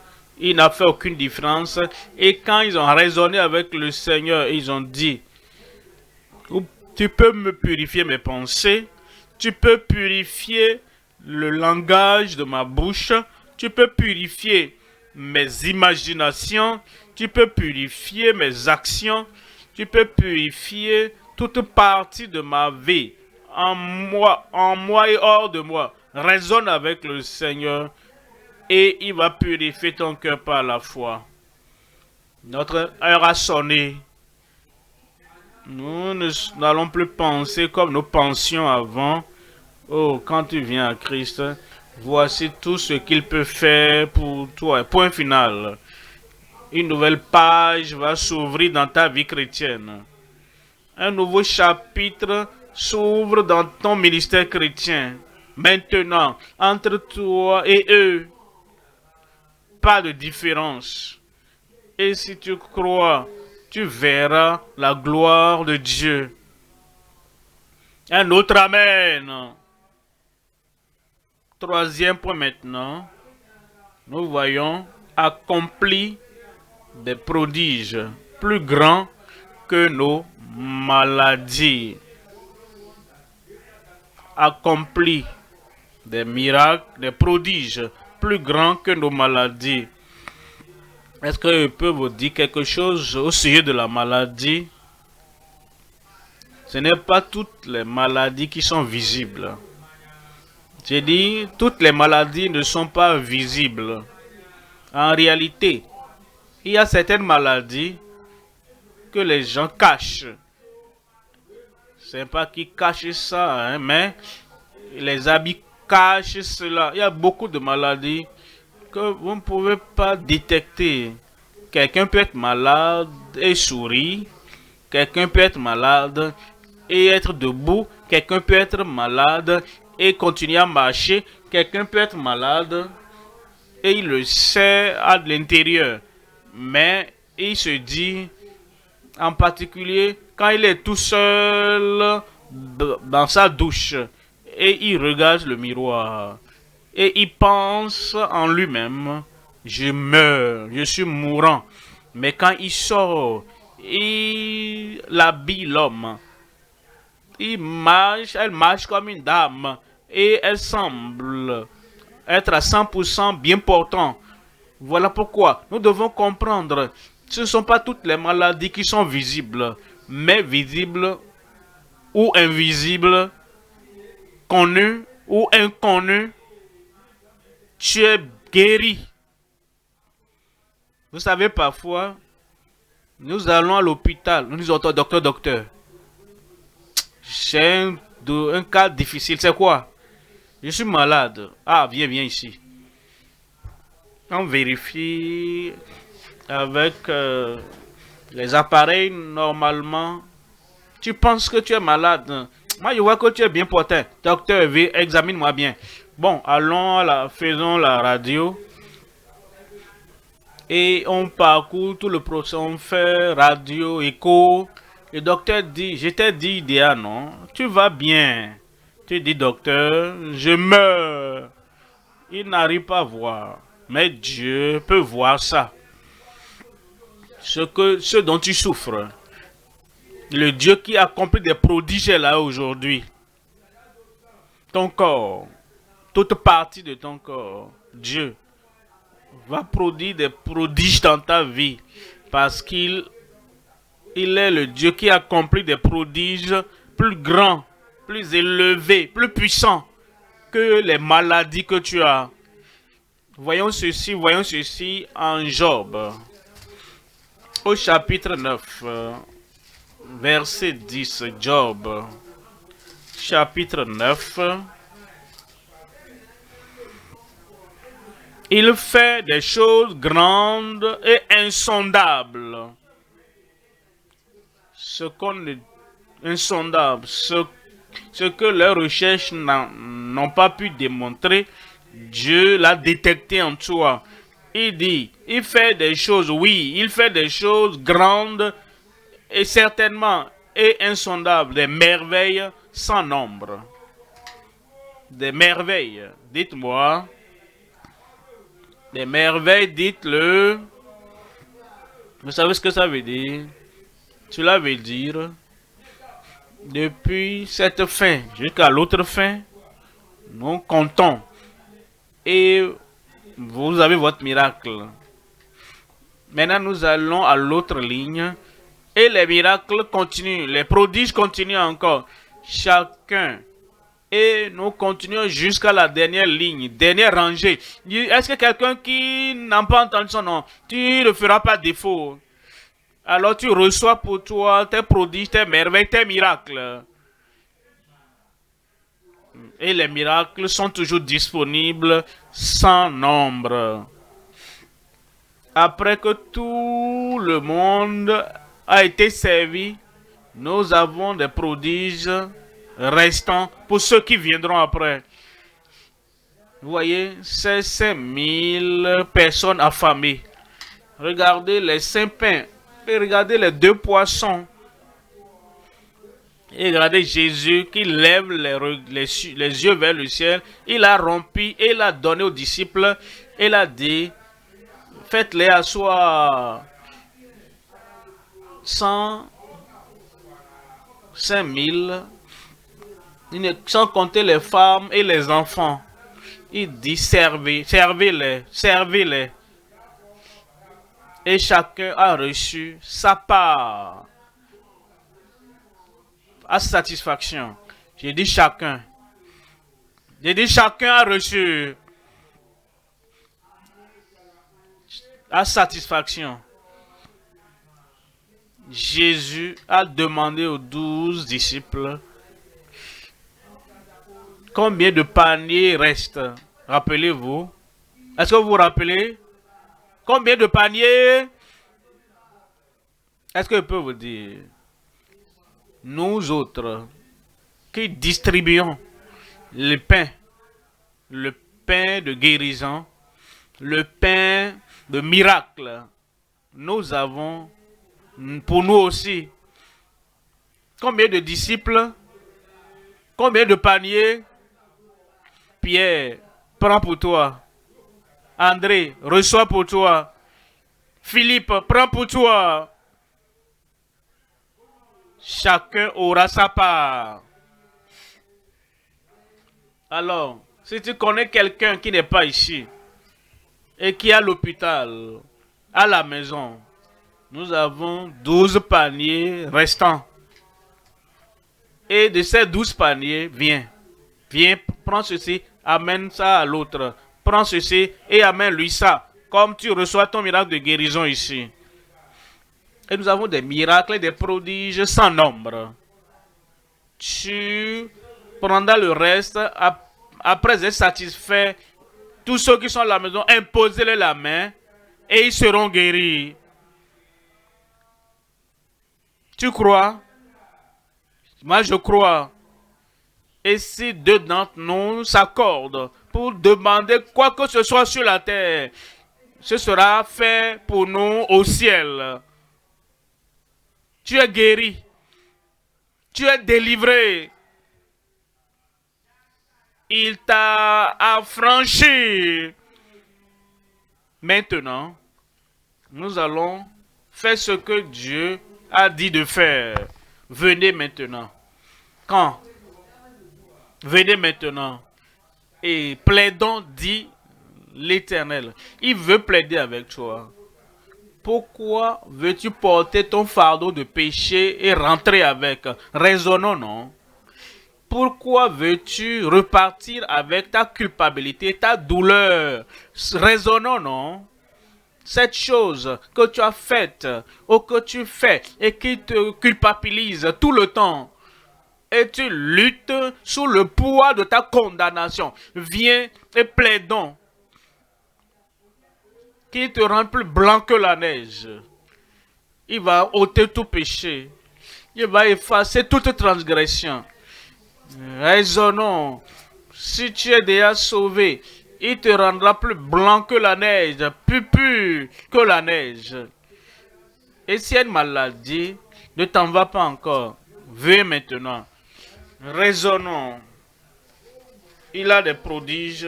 Speaker 1: Il n'a fait aucune différence. Et quand ils ont raisonné avec le Seigneur, ils ont dit, tu peux me purifier mes pensées, tu peux purifier le langage de ma bouche, tu peux purifier mes imaginations, tu peux purifier mes actions, tu peux purifier toute partie de ma vie, en moi et hors de moi. Raisonne avec le Seigneur et il va purifier ton cœur par la foi. Notre heure a sonné. Nous n'allons plus penser comme nous pensions avant. Oh, quand tu viens à Christ, voici tout ce qu'il peut faire pour toi. Point final. Une nouvelle page va s'ouvrir dans ta vie chrétienne. Un nouveau chapitre s'ouvre dans ton ministère chrétien. Maintenant, entre toi et eux, pas de différence. Et si tu crois, tu verras la gloire de Dieu. Un autre Amen. Troisième point maintenant. Nous voyons accompli des prodiges plus grands que nos maladies. Accompli des miracles, des prodiges plus grands que nos maladies. Est-ce que je peux vous dire quelque chose au sujet de la maladie? Ce n'est pas toutes les maladies qui sont visibles. J'ai dit, toutes les maladies ne sont pas visibles. En réalité, il y a certaines maladies que les gens cachent. C'est pas qu'ils cachent ça, hein, mais les habits cachent cela. Il y a beaucoup de maladies que vous ne pouvez pas détecter. Quelqu'un peut être malade et sourire. Quelqu'un peut être malade et être debout. Quelqu'un peut être malade et continuer à marcher. Quelqu'un peut être malade et il le sait à l'intérieur. Mais il se dit, en particulier, quand il est tout seul dans sa douche et il regarde le miroir et il pense en lui-même, je meurs, je suis mourant. Mais quand il sort, il habille l'homme. Elle marche comme une dame et elle semble être à 100% bien portant. Voilà pourquoi nous devons comprendre, ce ne sont pas toutes les maladies qui sont visibles, mais visibles ou invisibles, connues ou inconnues, tu es guéri. Vous savez, parfois, nous allons à l'hôpital, nous disons, docteur, j'ai un cas difficile, c'est quoi? Je suis malade. Ah, viens ici. On vérifie avec les appareils normalement. Tu penses que tu es malade. Moi, je vois que tu es bien porté. Docteur, examine-moi bien. Bon, faisons la radio. Et on parcourt tout le procès. On fait radio, écho. Le docteur dit, je t'ai dit, Idéa, non, tu vas bien. Tu dis, docteur, je meurs. Il n'arrive pas à voir. Mais Dieu peut voir ça. Ce dont tu souffres. Le Dieu qui accomplit des prodiges est là aujourd'hui. Ton corps, toute partie de ton corps, Dieu va produire des prodiges dans ta vie. Parce qu'il est le Dieu qui accomplit des prodiges plus grands, plus élevés, plus puissants que les maladies que tu as. Voyons ceci en Job, au chapitre 9, verset 10, Job, chapitre 9. Il fait des choses grandes et insondables. Ce que leurs recherches n'ont pas pu démontrer, Dieu l'a détecté en toi. Il dit, il fait des choses, oui, il fait des choses grandes et certainement et insondables, des merveilles sans nombre. Des merveilles, dites-moi. Des merveilles, dites-le. Vous savez ce que ça veut dire? Cela veut dire, depuis cette fin jusqu'à l'autre fin, nous comptons. Et vous avez votre miracle. Maintenant, nous allons à l'autre ligne. Et les miracles continuent. Les prodiges continuent encore. Chacun. Et nous continuons jusqu'à la dernière ligne, dernière rangée. Est-ce que quelqu'un qui n'a pas entendu son nom, tu ne feras pas défaut? Alors tu reçois pour toi tes prodiges, tes merveilles, tes miracles. Et les miracles sont toujours disponibles sans nombre. Après que tout le monde a été servi, nous avons des prodiges restants pour ceux qui viendront après. Vous voyez, c'est 5000 personnes affamées. Regardez les 5 pains et regardez les 2 poissons. Et regardez Jésus qui lève les yeux vers le ciel. Il a rompu et il a donné aux disciples. Il a dit, faites-les asseoir. 5000, sans compter les femmes et les enfants. Il dit, servez-les. Et chacun a reçu sa part. À satisfaction. J'ai dit chacun. Chacun a reçu. À satisfaction. Jésus a demandé aux 12 disciples combien de paniers restent. Rappelez-vous. Est-ce que vous vous rappelez? Combien de paniers? Est-ce que je peux vous dire? Nous autres qui distribuons le pain de guérison, le pain de miracle, nous avons pour nous aussi combien de disciples, combien de paniers? Pierre, prends pour toi. André, reçois pour toi. Philippe, prends pour toi. Chacun aura sa part. Alors, si tu connais quelqu'un qui n'est pas ici et qui est à l'hôpital, à la maison, nous avons 12 paniers restants. Et de ces 12 paniers, viens, prends ceci, amène ça à l'autre. Prends ceci et amène-lui ça. Comme tu reçois ton miracle de guérison ici. Et nous avons des miracles et des prodiges sans nombre. Tu prendras le reste après être satisfait. Tous ceux qui sont à la maison, imposez-les la main et ils seront guéris. Tu crois? Moi, je crois. Et si deux d'entre nous s'accordent pour demander quoi que ce soit sur la terre, ce sera fait pour nous au ciel. Tu es guéri. Tu es délivré. Il t'a affranchi. Maintenant, nous allons faire ce que Dieu a dit de faire. Venez maintenant. Quand? Venez maintenant. Et plaidons, dit l'Éternel. Il veut plaider avec toi. Pourquoi veux-tu porter ton fardeau de péché et rentrer avec? Raisonnons, non? Pourquoi veux-tu repartir avec ta culpabilité, ta douleur? Raisonnons, non? Cette chose que tu as faite ou que tu fais et qui te culpabilise tout le temps, et tu luttes sous le poids de ta condamnation. Viens et plaidons qui te rend plus blanc que la neige. Il va ôter tout péché. Il va effacer toute transgression. Raisonnons. Si tu es déjà sauvé, il te rendra plus blanc que la neige, plus pur que la neige. Et si il y a une maladie, ne t'en va pas encore. Viens maintenant. Raisonnons. Il a des prodiges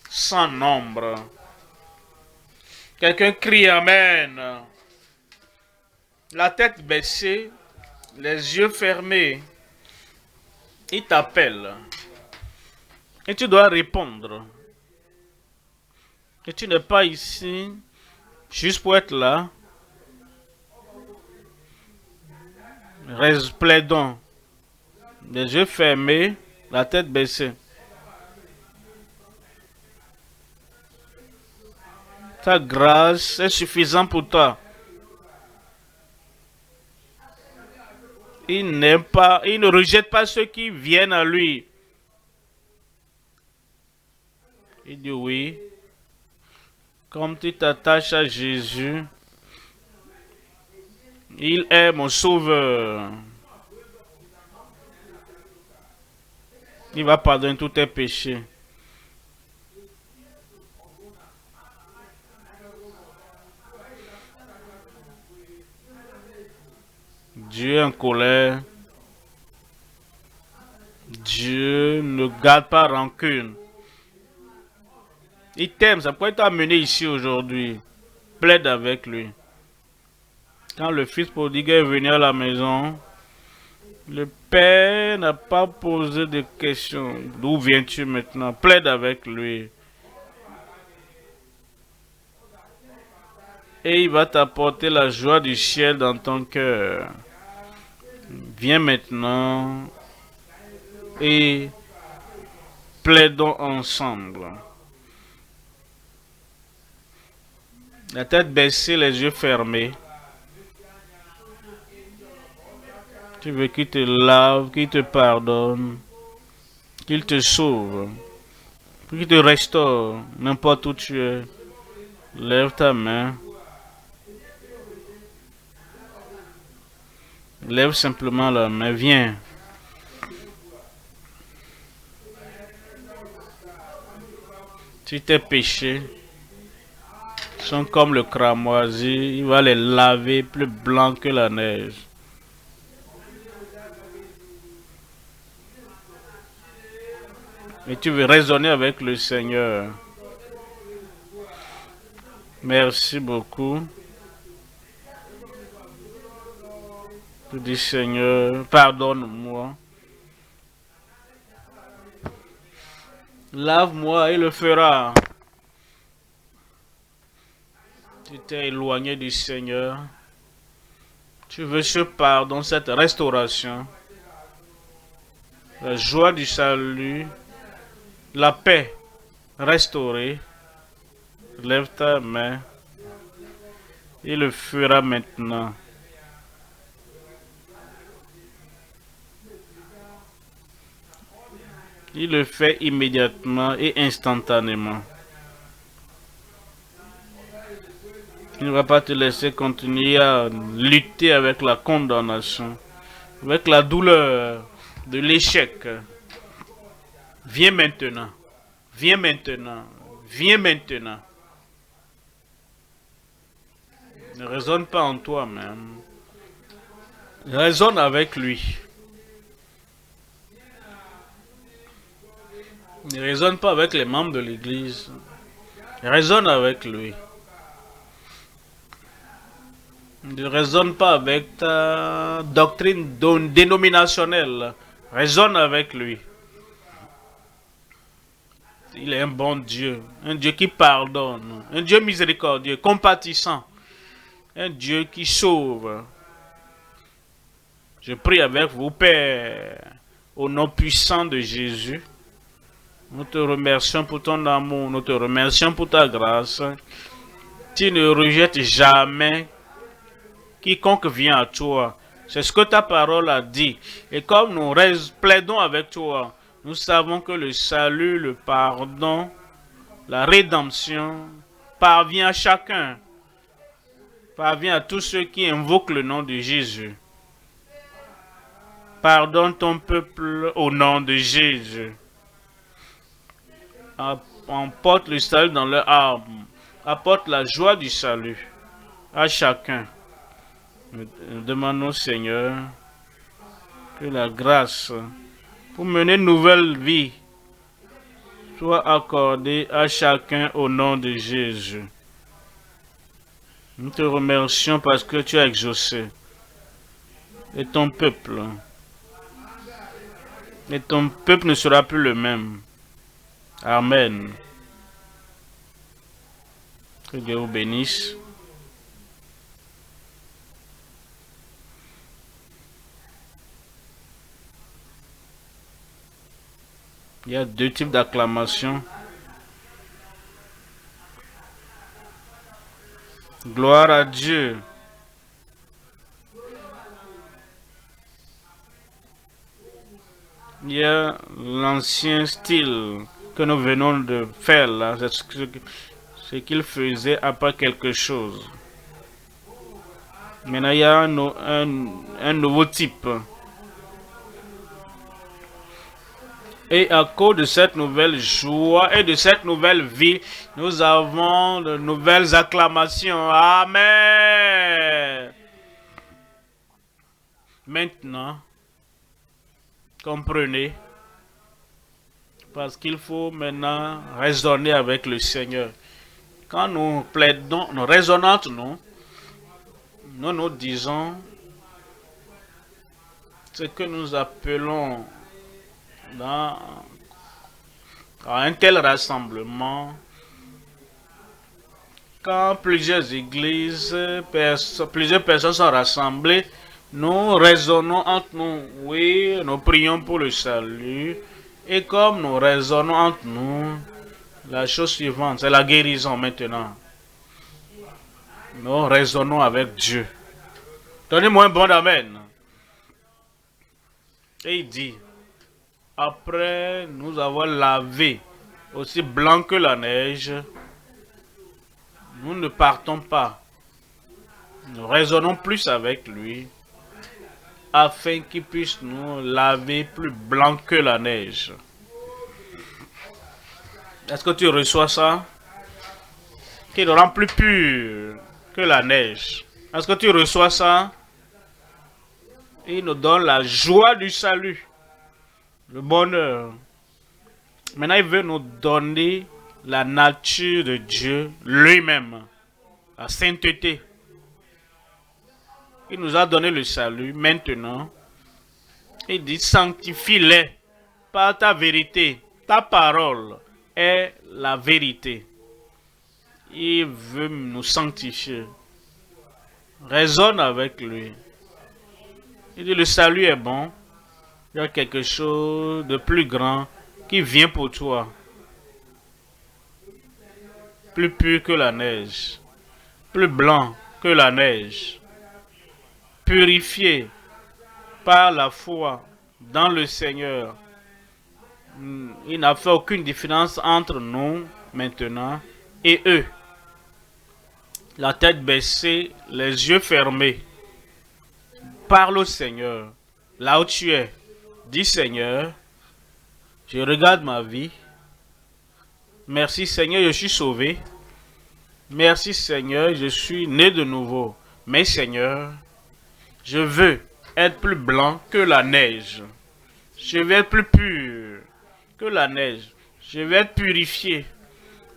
Speaker 1: sans nombre. Quelqu'un crie Amen. La tête baissée, les yeux fermés. Il t'appelle. Et tu dois répondre. Et tu n'es pas ici juste pour être là. Plaidons. Les yeux fermés, la tête baissée. Ta grâce est suffisante pour toi. Il n'aime pas, il ne rejette pas ceux qui viennent à lui. Il dit oui. Comme tu t'attaches à Jésus, il est mon sauveur. Il va pardonner tous tes péchés. Dieu est en colère. Dieu ne garde pas rancune. Il t'aime, c'est pourquoi il t'a amené ici aujourd'hui. Plaide avec lui. Quand le fils prodigue est venu à la maison, le père n'a pas posé de questions. D'où viens-tu maintenant? Plaide avec lui. Et il va t'apporter la joie du ciel dans ton cœur. Viens maintenant et plaidons ensemble. La tête baissée, les yeux fermés. Tu veux qu'il te lave, qu'il te pardonne, qu'il te sauve, qu'il te restaure, n'importe où tu es. Lève ta main. Lève simplement la main. Viens. Si tes péchés sont comme le cramoisi, il va les laver plus blancs que la neige. Et tu veux raisonner avec le Seigneur. Merci beaucoup. Tu dis Seigneur, pardonne-moi. Lave-moi, il le fera. Tu t'es éloigné du Seigneur. Tu veux ce pardon, cette restauration. La joie du salut. La paix restaurée. Lève ta main. Il le fera maintenant. Il le fait immédiatement et instantanément. Il ne va pas te laisser continuer à lutter avec la condamnation, avec la douleur de l'échec. Viens maintenant. Viens maintenant. Viens maintenant. Ne raisonne pas en toi-même. Raisonne avec lui. Ne raisonne pas avec les membres de l'église. Raisonne avec lui. Ne raisonne pas avec ta doctrine dénominationnelle. Raisonne avec lui. Il est un bon Dieu. Un Dieu qui pardonne. Un Dieu miséricordieux, compatissant. Un Dieu qui sauve. Je prie avec vous, Père, au nom puissant de Jésus. Nous te remercions pour ton amour. Nous te remercions pour ta grâce. Tu ne rejettes jamais quiconque vient à toi. C'est ce que ta parole a dit. Et comme nous plaidons avec toi, nous savons que le salut, le pardon, la rédemption parvient à chacun. Parvient à tous ceux qui invoquent le nom de Jésus. Pardonne ton peuple au nom de Jésus. Emporte le salut dans leur âme. Apporte la joie du salut à chacun. Nous demandons, Seigneur, que la grâce pour mener une nouvelle vie soit accordée à chacun au nom de Jésus. Nous te remercions parce que tu as exaucé. Et ton peuple ne sera plus le même. Amen. Que Dieu vous bénisse. Il y a deux types d'acclamation. Gloire à Dieu. Il y a l'ancien style que nous venons de faire là. C'est ce qu'il faisait après quelque chose. Maintenant, il y a un nouveau type. Et à cause de cette nouvelle joie et de cette nouvelle vie, nous avons de nouvelles acclamations. Amen. Maintenant, comprenez, parce qu'il faut maintenant raisonner avec le Seigneur. Quand nous plaidons, nous raisonnons entre nous, nous disons ce que nous appelons dans un tel rassemblement, quand plusieurs églises, plusieurs personnes sont rassemblées, nous raisonnons entre nous. Oui, nous prions pour le salut. Et comme nous raisonnons entre nous, la chose suivante, c'est la guérison maintenant. Nous raisonnons avec Dieu. Donnez-moi un bon amen. Et il dit, après nous avoir lavé aussi blanc que la neige, nous ne partons pas. Nous raisonnons plus avec lui afin qu'il puisse nous laver plus blanc que la neige. Est-ce que tu reçois ça? Qu'il nous rend plus pur que la neige. Est-ce que tu reçois ça? Il nous donne la joie du salut, le bonheur. Maintenant, il veut nous donner la nature de Dieu lui-même, la sainteté. Il nous a donné le salut. Maintenant, il dit sanctifie-les par ta vérité. Ta parole est la vérité. Il veut nous sanctifier. Raisonne avec lui. Il dit le salut est bon. Il y a quelque chose de plus grand qui vient pour toi. Plus pur que la neige. Plus blanc que la neige. Purifié par la foi dans le Seigneur. Il n'a fait aucune différence entre nous maintenant et eux. La tête baissée, les yeux fermés. Parle au Seigneur, là où tu es. Dis Seigneur, je regarde ma vie. Merci Seigneur, je suis sauvé. Merci Seigneur, je suis né de nouveau. Mais Seigneur, je veux être plus blanc que la neige. Je veux être plus pur que la neige. Je vais être purifié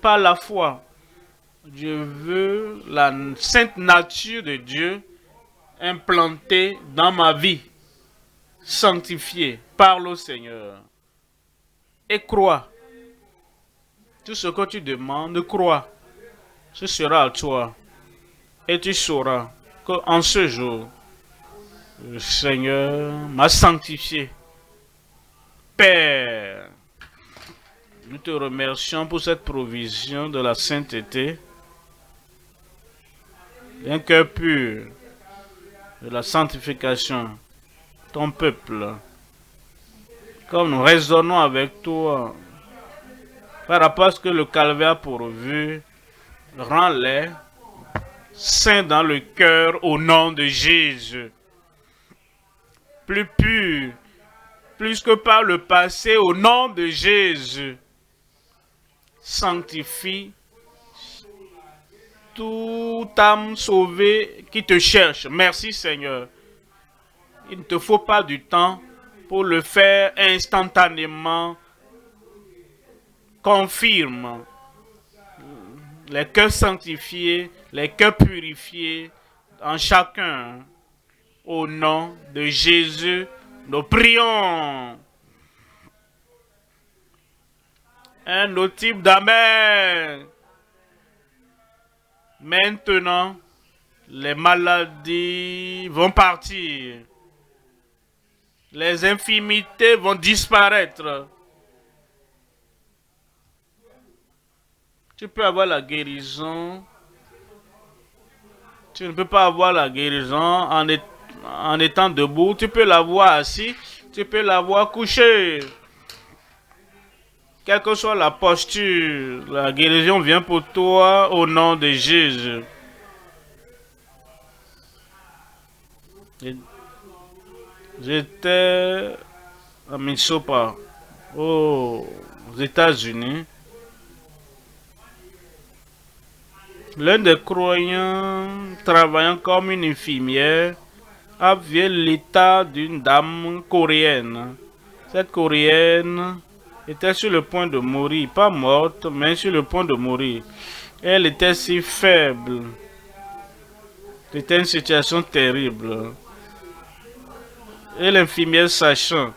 Speaker 1: par la foi. Je veux la sainte nature de Dieu implantée dans ma vie, sanctifiée. Parle au Seigneur et crois. Tout ce que tu demandes, crois. Ce sera à toi. Et tu sauras qu'en ce jour, le Seigneur m'a sanctifié. Père, nous te remercions pour cette provision de la sainteté, d'un cœur pur, de la sanctification, ton peuple. Comme nous raisonnons avec toi par rapport à ce que le calvaire a pourvu, rends-les saints dans le cœur au nom de Jésus. Plus pur, plus que par le passé, au nom de Jésus. Sanctifie toute âme sauvée qui te cherche. Merci Seigneur. Il ne te faut pas du temps pour le faire instantanément. Confirme les cœurs sanctifiés, les cœurs purifiés en chacun. Au nom de Jésus, nous prions. Un autre type d'amen. Maintenant, les maladies vont partir. Les infirmités vont disparaître. Tu peux avoir la guérison. Tu ne peux pas avoir la guérison en étant debout. Tu peux l'avoir assis. Tu peux l'avoir couché. Quelle que soit la posture, la guérison vient pour toi au nom de Jésus. J'étais à Minnesota, aux États-Unis. L'un des croyants travaillant comme une infirmière a vu l'état d'une dame coréenne. Cette coréenne était sur le point de mourir, pas morte, mais sur le point de mourir. Elle était si faible. C'était une situation terrible. Et l'infirmière, sachant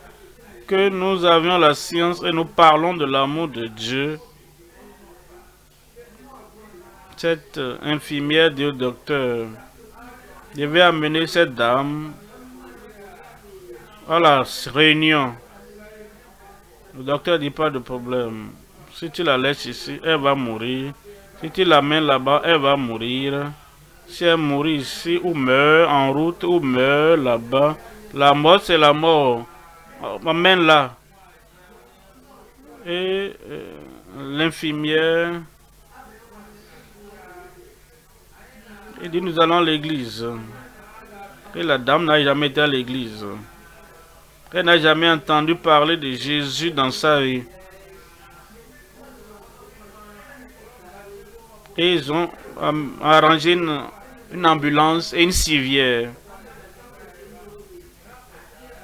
Speaker 1: que nous avions la science et nous parlons de l'amour de Dieu, cette infirmière dit au docteur, je vais amener cette dame à la réunion. Le docteur dit pas de problème. Si tu la laisses ici, elle va mourir. Si tu l'amènes là-bas, elle va mourir. Si elle mourit ici, ou meurt en route, ou meurt là-bas, la mort c'est la mort. Amène-la. Et l'infirmière, il dit nous allons à l'église. Et la dame n'a jamais été à l'église. Elle n'a jamais entendu parler de Jésus dans sa vie. Et ils ont arrangé une ambulance et une civière.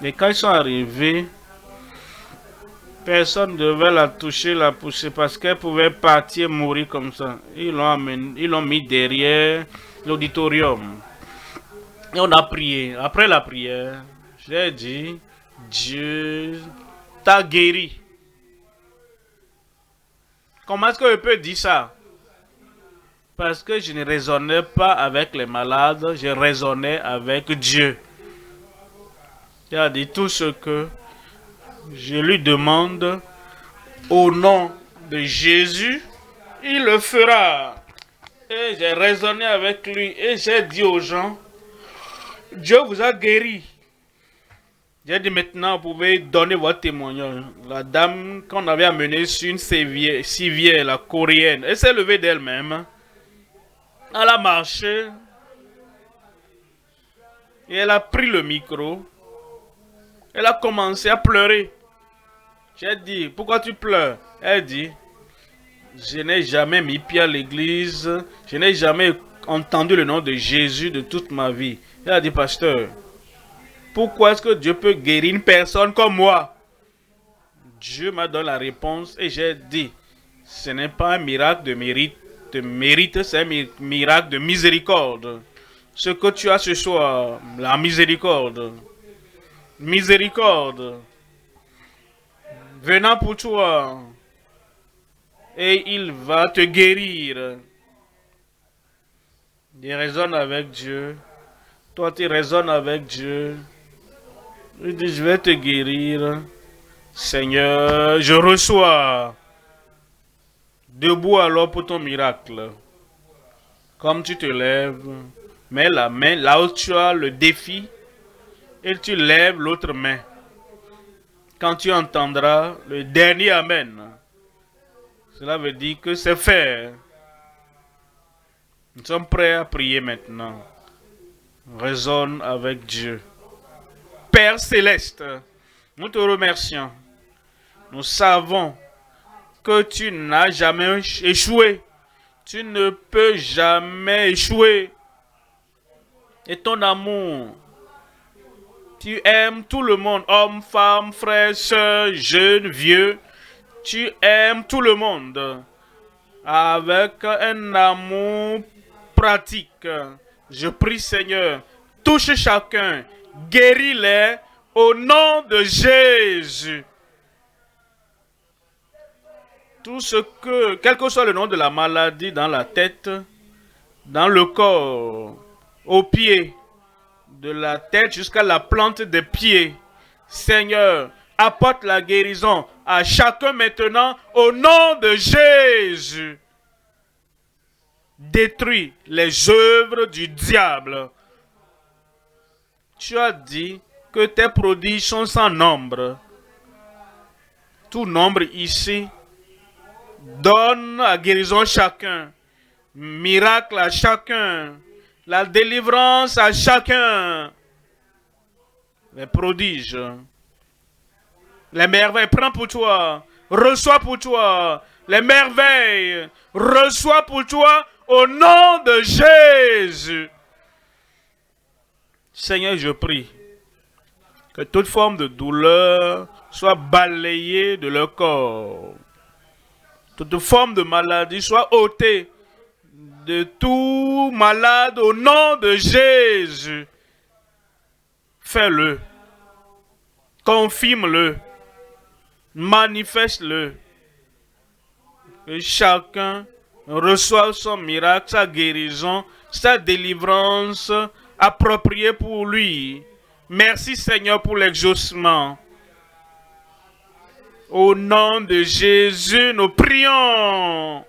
Speaker 1: Et quand ils sont arrivés, personne ne devait la toucher, la pousser, parce qu'elle pouvait partir, mourir comme ça. Ils l'ont mis derrière l'auditorium. Et on a prié. Après la prière, j'ai dit, Dieu t'a guéri. Comment est-ce que je peux dire ça? Parce que je ne raisonnais pas avec les malades, je raisonnais avec Dieu. Il a dit tout ce que je lui demande au nom de Jésus, il le fera. Et j'ai raisonné avec lui et j'ai dit aux gens, Dieu vous a guéri. J'ai dit maintenant, vous pouvez donner votre témoignage. La dame qu'on avait amenée sur une civière, la coréenne, elle s'est levée d'elle-même. Elle a marché. Et elle a pris le micro. Elle a commencé à pleurer. J'ai dit, pourquoi tu pleures? Elle dit, je n'ai jamais mis pied à l'église. Je n'ai jamais entendu le nom de Jésus de toute ma vie. Elle a dit, pasteur, pourquoi est-ce que Dieu peut guérir une personne comme moi? Dieu m'a donné la réponse et j'ai dit, ce n'est pas un miracle de mérite, c'est un miracle de miséricorde. Ce que tu as ce soir, la miséricorde. Miséricorde. Venant pour toi. Et il va te guérir. Il raisonne avec Dieu. Toi, tu raisonnes avec Dieu. Il dit, je vais te guérir. Seigneur, je reçois. Debout alors pour ton miracle. Comme tu te lèves, mets la main là où tu as le défi et tu lèves l'autre main. Quand tu entendras le dernier Amen, cela veut dire que c'est fait. Nous sommes prêts à prier maintenant. Raisonne avec Dieu. Père céleste, nous te remercions. Nous savons que tu n'as jamais échoué. Tu ne peux jamais échouer. Et ton amour, tu aimes tout le monde, hommes, femmes, frères, sœurs, jeunes, vieux. Tu aimes tout le monde avec un amour pratique. Je prie, Seigneur, touche chacun, guéris-les au nom de Jésus. Tout ce que, quel que soit le nom de la maladie, dans la tête, dans le corps, aux pieds, de la tête jusqu'à la plante des pieds, Seigneur, apporte la guérison à chacun maintenant au nom de Jésus. Détruis les œuvres du diable. Tu as dit que tes prodiges sont sans nombre. Tout nombre ici donne la guérison à chacun, miracle à chacun, la délivrance à chacun. Les prodiges, les merveilles, prends pour toi, reçois pour toi, les merveilles, reçois pour toi au nom de Jésus. Seigneur, je prie que toute forme de douleur soit balayée de leur corps. Toute forme de maladie soit ôtée de tout malade au nom de Jésus. Fais-le. Confirme-le. Manifeste-le. Que chacun reçoive son miracle, sa guérison, sa délivrance appropriée pour lui. Merci Seigneur pour l'exaucement. Au nom de Jésus, nous prions.